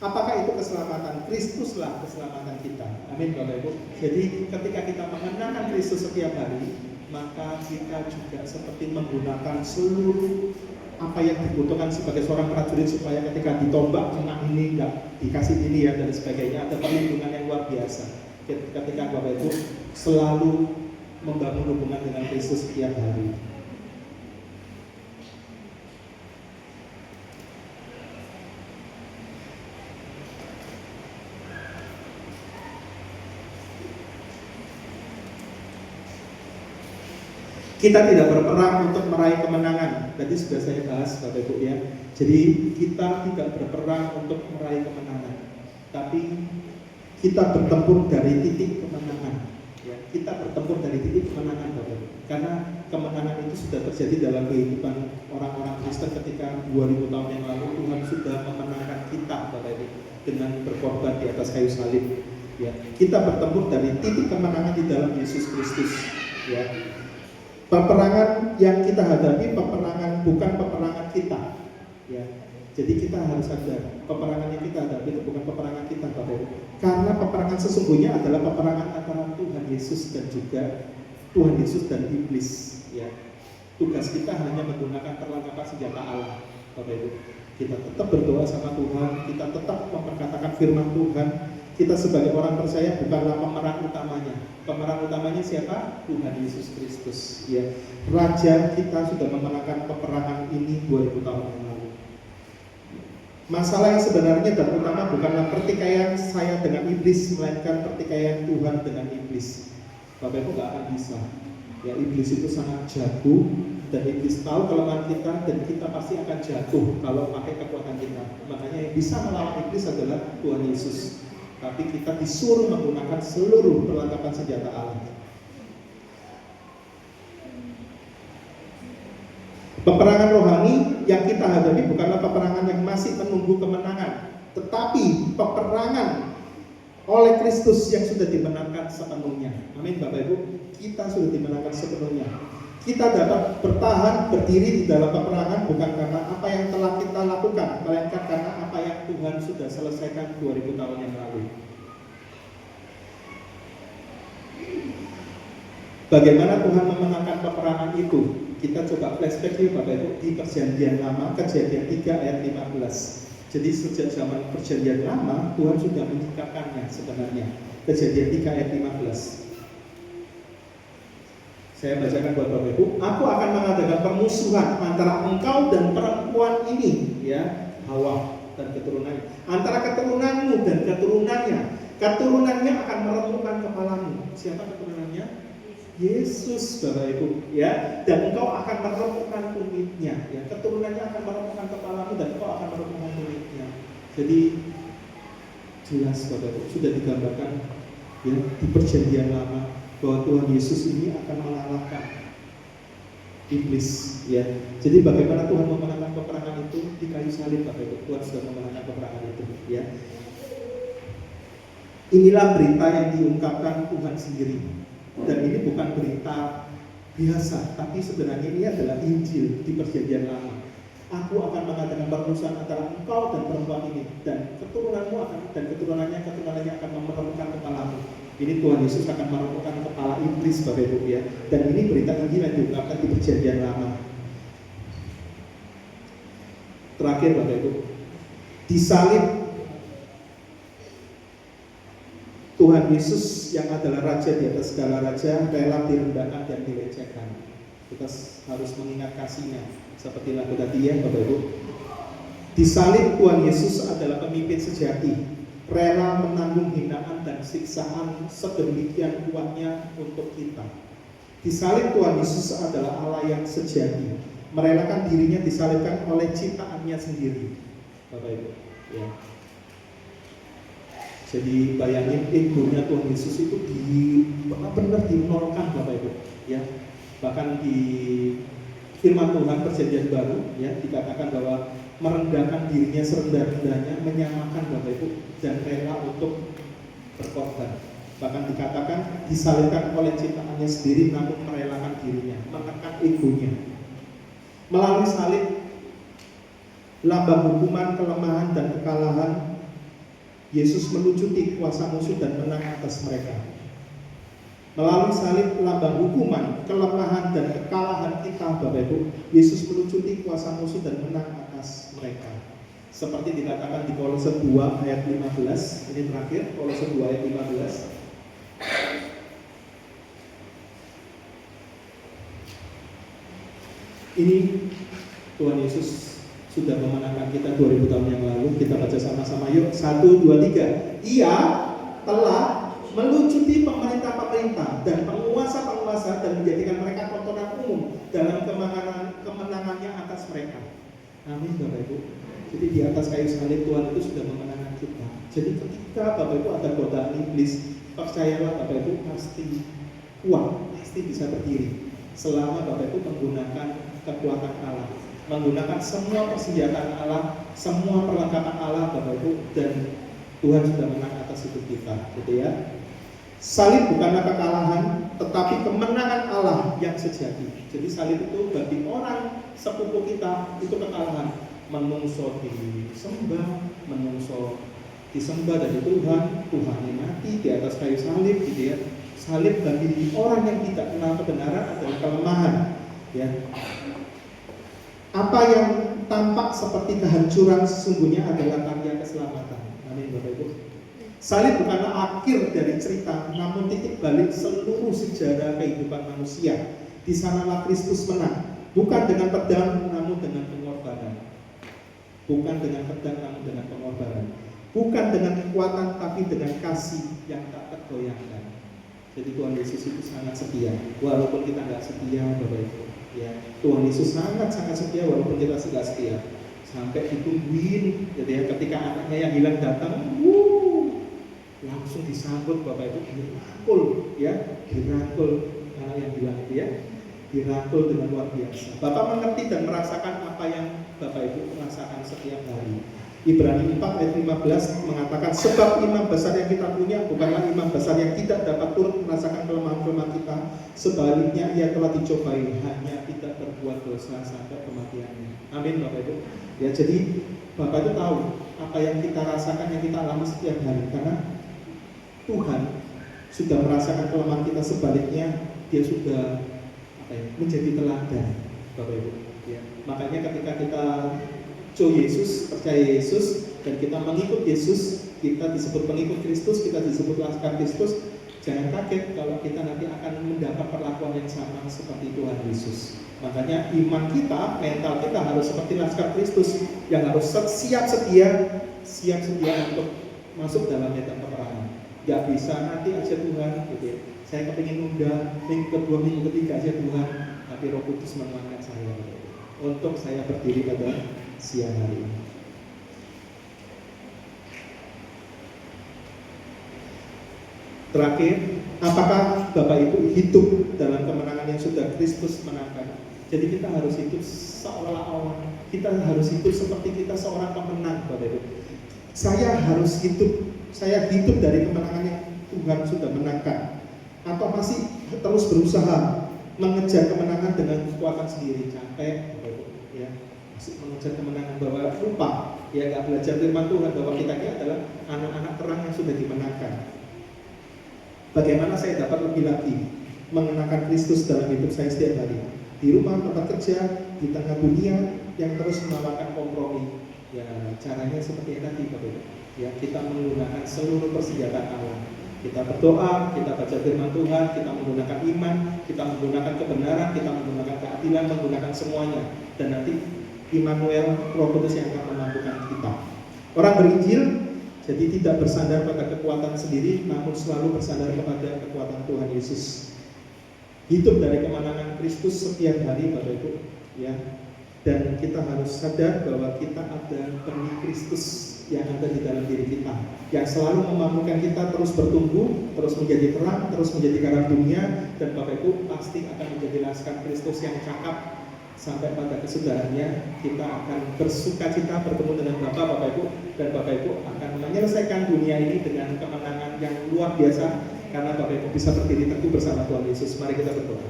Speaker 1: Apakah itu keselamatan? Kristuslah keselamatan kita. Amin, Bapak Ibu. Jadi ketika kita mengenakan Kristus setiap hari, maka kita juga seperti menggunakan seluruh apa yang dibutuhkan sebagai seorang prajurit supaya ketika ditombak kena ini, nggak dikasih ini, ya, dan sebagainya. Ada perlindungan yang luar biasa ketika Bapak Ibu selalu membangun hubungan dengan Kristus setiap hari. Kita tidak berperang untuk meraih kemenangan. Tadi sudah saya bahas, Bapak Ibu, ya. Jadi kita tidak berperang untuk meraih kemenangan, tapi kita bertempur dari titik kemenangan. Ya, kita bertempur dari titik kemenangan, Bapak Ibu. Karena kemenangan itu sudah terjadi dalam kehidupan orang-orang Kristen ketika 2000 tahun yang lalu Tuhan sudah memenangkan kita, Bapak Ibu, dengan berkorban di atas kayu salib. Ya, kita bertempur dari titik kemenangan di dalam Yesus Kristus. Ya. Peperangan yang kita hadapi bukan peperangan kita, ya. Jadi kita harus sadar peperangan yang kita hadapi itu bukan peperangan kita, Bapak. Karena peperangan sesungguhnya adalah peperangan antara Tuhan Yesus dan juga Tuhan Yesus dan iblis, ya. Tugas kita hanya menggunakan perlengkapan senjata Allah, Bapak Ibu. Kita tetap berdoa sama Tuhan, kita tetap memperkatakan firman Tuhan. Kita sebagai orang percaya bukanlah pemeran utamanya. Pemeran utamanya siapa? Tuhan Yesus Kristus. Ya, Raja kita sudah memenangkan peperangan ini 2000 tahun yang lalu. Masalah yang sebenarnya dan utama bukanlah pertikaian saya dengan iblis, melainkan pertikaian Tuhan dengan iblis. Bapak Ibu nggak akan bisa. Ya, iblis itu sangat jago dan iblis tahu kelemahan kita dan kita pasti akan jatuh kalau pakai kekuatan kita. Makanya yang bisa melawan iblis adalah Tuhan Yesus. Tapi kita disuruh menggunakan seluruh perlengkapan senjata Allah. Peperangan rohani yang kita hadapi bukanlah peperangan yang masih menunggu kemenangan, tetapi peperangan oleh Kristus yang sudah dimenangkan sepenuhnya. Amin Bapak Ibu, kita sudah dimenangkan sepenuhnya. Kita dapat bertahan, berdiri di dalam peperangan bukan karena apa yang telah kita lakukan, melainkan karena apa yang Tuhan sudah selesaikan 2000 tahun yang lalu. Bagaimana Tuhan memenangkan peperangan itu? Kita coba flashback yuk Bapak Ibu di Perjanjian Lama, Kejadian 3 ayat 15. Jadi sejak zaman Perjanjian Lama Tuhan sudah menyingkapkannya sebenarnya. Kejadian 3 ayat 15. Saya bacakan buat Bapak Ibu. Aku akan mengadakan permusuhan antara engkau dan perempuan ini, ya, Hawa dan keturunannya. Antara keturunanmu dan keturunannya. Keturunannya akan meremukkan kepalamu. Siapa keturunannya? Yesus, Bapak Ibu, ya. Dan engkau akan meremukkan kulitnya, ya. Keturunannya akan meremukkan kepalamu dan engkau akan meremukkan kulitnya. Jadi jelas Bapak Ibu, sudah digambarkan ya di Perjanjian Lama bahwa Tuhan Yesus ini akan mengalahkan iblis, ya. Jadi bagaimana Tuhan memenangkan peperangan itu di kayu salib, Bapak Ibu. Tuhan sudah memenangkan peperangan itu, ya. Inilah berita yang diungkapkan Tuhan sendiri. Dan ini bukan berita biasa, tapi sebenarnya ini adalah Injil di Perjanjian Lama. Aku akan mengadakan permusuhan antara engkau dan perempuan ini, dan keturunanmu akan, dan keturunannya akan meremukkan kepalamu. Ini Tuhan Yesus akan meremukkan kepala iblis, Bapak Ibu, ya. Dan ini berita Injil yang diungkapkan di Perjanjian Lama. Terakhir Bapak Ibu, disalib Tuhan Yesus yang adalah Raja di atas segala raja rela direndahkan dan dilecehkan. Kita harus mengingat kasihnya seperti lagu tadi, ya Bapak Ibu. Disalib Tuhan Yesus adalah pemimpin sejati, rela menanggung hinaan dan siksaan sedemikian kuatnya untuk kita. Disalib Tuhan Yesus adalah Allah yang sejati, merelakan dirinya disalibkan oleh ciptaannya sendiri, Bapak Ibu, ya. Jadi bayangin egonya Tuhan Yesus itu benar-benar dinolkan, Bapak Ibu, ya. Bahkan di firman Tuhan Perjanjian Baru, ya, dikatakan bahwa merendahkan dirinya serendah-rendahnya, menyamakan, Bapak Ibu, dan rela untuk berkorban. Bahkan dikatakan disalibkan oleh ciptaannya sendiri, namun merelakan dirinya, menekan egonya. Melalui salib, lambang hukuman, kelemahan dan kekalahan, Yesus melucuti kuasa musuh dan menang atas mereka. Melalui salib, lambang hukuman, kelemahan dan kekalahan kita, Bapak Ibu, Yesus melucuti kuasa musuh dan menang atas mereka. Seperti dikatakan di Kolose 2 ayat 15. Ini terakhir, Kolose 2 ayat 15. Ini Tuhan Yesus sudah memenangkan kita 2000 tahun yang lalu. Kita baca sama-sama yuk. 1, 2, 3. Ia telah melucuti pemerintah-pemerintah dan penguasa-penguasa dan menjadikan mereka tontonan umum dalam kemenangannya atas mereka. Amin, Bapak Ibu. Jadi di atas kayu salib Tuhan itu sudah memenangkan kita. Jadi ketika Bapak Ibu ada godaan iblis, percayalah Bapak Ibu pasti kuat, pasti bisa berdiri. Selama Bapak Ibu menggunakan kekuatan Allah, menggunakan semua persenjataan Allah, semua perlengkapan Allah, Bapak Ibu, dan Tuhan sudah menang atas hidup kita, gitu ya. Salib bukanlah kekalahan, tetapi kemenangan Allah yang sejati. Jadi salib itu bagi orang sepupu kita itu kekalahan. Menungso disembah, menungso disembah dari Tuhan, Tuhan yang mati di atas kayu salib, gitu ya. Salib bagi orang yang tidak kenal kebenaran adalah kelemahan. Ya. Apa yang tampak seperti kehancuran sesungguhnya adalah tanda keselamatan. Amin Bapak Ibu. Salib bukanlah akhir dari cerita, namun titik balik seluruh sejarah kehidupan manusia. Di sanalah Kristus menang, bukan dengan pedang, namun dengan pengorbanan. Bukan dengan pedang, namun dengan pengorbanan. Bukan dengan kekuatan, tapi dengan kasih yang tak tergoyahkan. Jadi Tuhan Yesus itu sangat setia, walaupun kita nggak setia, Bapak Ibu. Ya, Tuhan Yesus sangat setia walaupun kita nggak setia. Sampai ditungguin, jadi ya, ketika anaknya yang hilang datang, langsung disambut Bapak Ibu, dirangkul, ya, dirangkul anak yang hilang itu ya, dirangkul dengan luar biasa. Bapak mengerti dan merasakan apa yang Bapak Ibu merasakan setiap hari. Ibrani 4 ayat 15 mengatakan, sebab imam besar yang kita punya bukanlah imam besar yang tidak dapat turut merasakan kelemahan-kelemahan kita. Sebaliknya ia telah dicobai, hanya tidak berbuat dosa sampai kematiannya. Amin Bapak Ibu. Ya, jadi Bapak itu tahu apa yang kita rasakan, yang kita alami setiap hari, karena Tuhan sudah merasakan kelemahan kita. Sebaliknya dia sudah menjadi teladan, Bapak Ibu. Ya, makanya ketika kita Yesus, percaya Yesus, dan kita mengikut Yesus, kita disebut pengikut Kristus, kita disebut laskar Kristus. Jangan kaget kalau kita nanti akan mendapat perlakuan yang sama seperti Tuhan Yesus. Makanya iman kita, mental kita harus seperti laskar Kristus, yang harus siap sedia untuk masuk dalam medan peperangan. Gak bisa nanti aja Tuhan, gitu ya. Saya kepingin nunda minggu kedua, minggu ketiga aja Tuhan, tapi Roh Kudus menguatkan saya untuk saya berdiri pada siang hari ini. Terakhir, apakah Bapak Ibu hidup dalam kemenangan yang sudah Kristus menangkan? Jadi kita harus hidup seolah-olah, kita harus hidup seperti kita seorang pemenang, Bapak Ibu. Saya hidup dari kemenangan yang Tuhan sudah menangkan, atau masih terus berusaha mengejar kemenangan dengan kekuatan sendiri, capek, Bapak Ibu, ya. Mengejar kemenangan bahwa lupa, ya, gak belajar firman Tuhan bahwa kita ini adalah anak-anak terang yang sudah dimenangkan. Bagaimana saya dapat lebih lagi mengenakan Kristus dalam hidup saya setiap hari, di rumah, tempat kerja, di tengah dunia yang terus menawarkan kompromi. Ya, caranya seperti yang tadi, Bapak Ibu. Ya, kita menggunakan seluruh persenjataan Allah. Kita berdoa, kita baca firman Tuhan, kita menggunakan iman, kita menggunakan kebenaran, kita menggunakan keadilan, menggunakan semuanya. Dan nanti Immanuel, Roh Kudus yang akan memampukan kita. Orang berinjil jadi tidak bersandar pada kekuatan sendiri, namun selalu bersandar kepada kekuatan Tuhan Yesus. Hidup dari kemenangan Kristus setiap hari, Bapak Ibu, ya. Dan kita harus sadar bahwa kita ada benih Kristus yang ada di dalam diri kita, yang selalu memampukan kita terus bertumbuh, terus menjadi terang, terus menjadi garam dunia. Dan Bapak Ibu pasti akan menjadi laskar Kristus yang cakap. Sampai pada kesudahannya kita akan bersukacita bertemu dengan Bapak Ibu, dan Bapak Ibu akan menyelesaikan dunia ini dengan kemenangan yang luar biasa, karena Bapak Ibu bisa berdiri teguh bersama Tuhan Yesus. Mari kita berdoa.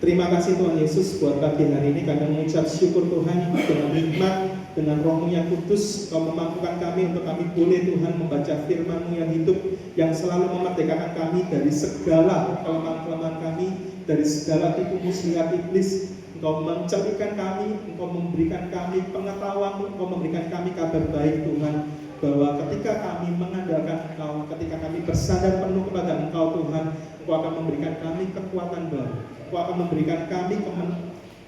Speaker 1: Terima kasih Tuhan Yesus buat pagi hari ini. Kami mengucap syukur Tuhan dengan hikmat, dengan Roh-Mu yang kudus. Kau memampukan kami untuk kami boleh Tuhan membaca firman-Mu yang hidup, yang selalu memerdekakan kami dari segala kelemahan-kelemahan kami, dari segala tipu muslihat iblis. Engkau menceritakan kami, Engkau memberikan kami pengetahuan, Engkau memberikan kami kabar baik Tuhan, bahwa ketika kami mengandalkan Engkau, ketika kami bersandar penuh kepada Engkau Tuhan, Engkau akan memberikan kami kekuatan baru. Engkau akan memberikan kami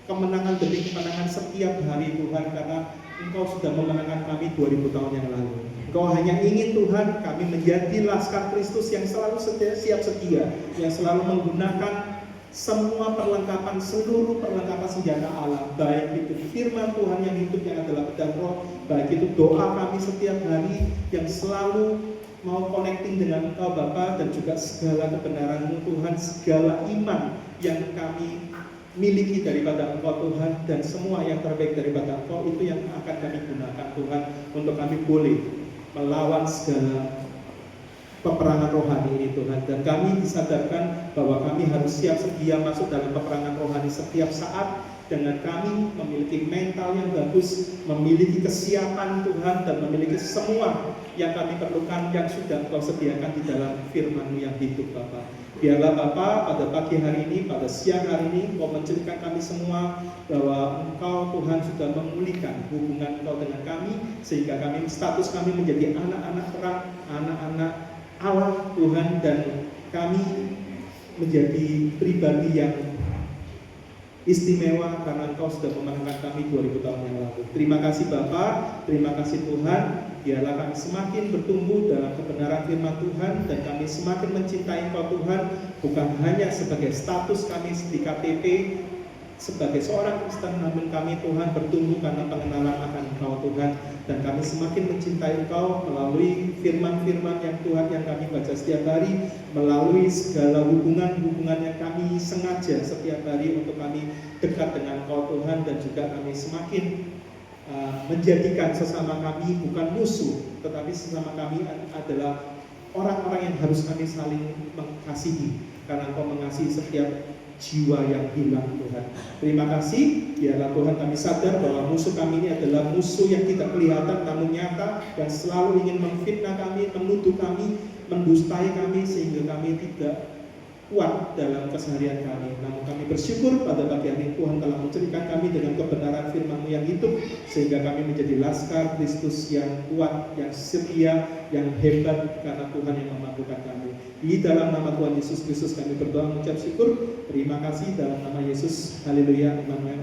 Speaker 1: kemenangan demi kemenangan setiap hari Tuhan, karena Engkau sudah memenangkan kami 2000 tahun yang lalu. Engkau hanya ingin Tuhan kami menjadi laskar Kristus yang selalu siap sedia, yang selalu menggunakan semua perlengkapan, seluruh perlengkapan senjata Allah, baik itu firman Tuhan yang hidup yang adalah pedang roh, baik itu doa kami setiap hari yang selalu mau connecting dengan Engkau Bapa, dan juga segala kebenaran-Mu Tuhan, segala iman yang kami miliki daripada Engkau Tuhan, dan semua yang terbaik daripada Engkau, itu yang akan kami gunakan Tuhan untuk kami boleh melawan segala peperangan rohani ini Tuhan. Dan kami disadarkan bahwa kami harus siap sedia masuk dalam peperangan rohani setiap saat, dengan kami memiliki mental yang bagus, memiliki kesiapan Tuhan, dan memiliki semua yang kami perlukan yang sudah Engkau sediakan di dalam firman-Mu yang hidup Bapa. Biarlah Bapa pada pagi hari ini, pada siang hari ini, Engkau menceritakan kami semua bahwa Engkau Tuhan sudah memulihkan hubungan Engkau dengan kami, sehingga status kami menjadi anak-anak terang, anak-anak Allah Tuhan, dan kami menjadi pribadi yang istimewa karena Engkau sudah memenangkan kami 2000 tahun yang lalu. Terima kasih Bapa, terima kasih Tuhan. Biarlah kami semakin bertumbuh dalam kebenaran firman Tuhan, dan kami semakin mencintai Engkau Tuhan, bukan hanya sebagai status kami di KTP sebagai seorang Kristen, namun kami Tuhan bertumbuh karena pengenalan akan Engkau Tuhan, dan kami semakin mencintai Engkau melalui firman-firman yang Tuhan yang kami baca setiap hari, melalui segala hubungan-hubungan yang kami sengaja setiap hari untuk kami dekat dengan Engkau Tuhan, dan juga kami semakin menjadikan sesama kami bukan musuh, tetapi sesama kami adalah orang-orang yang harus kami saling mengasihi, karena Engkau mengasihi setiap jiwa yang hilang Tuhan. Terima kasih, biarlah Tuhan kami sadar bahwa musuh kami ini adalah musuh yang tidak kelihatan namun nyata, yang selalu ingin memfitnah kami, menuduh kami, mendustai kami, sehingga kami tidak kuat dalam keseharian kami. Namun kami bersyukur pada pagi hari Tuhan telah menceritakan kami dengan kebenaran firman-Mu yang hidup, sehingga kami menjadi laskar Kristus yang kuat, yang setia, yang hebat, karena Tuhan yang memampukan kami. Di dalam nama Tuhan Yesus Kristus kami berdoa mengucap syukur. Terima kasih dalam nama Yesus. Haleluya. Immanuel.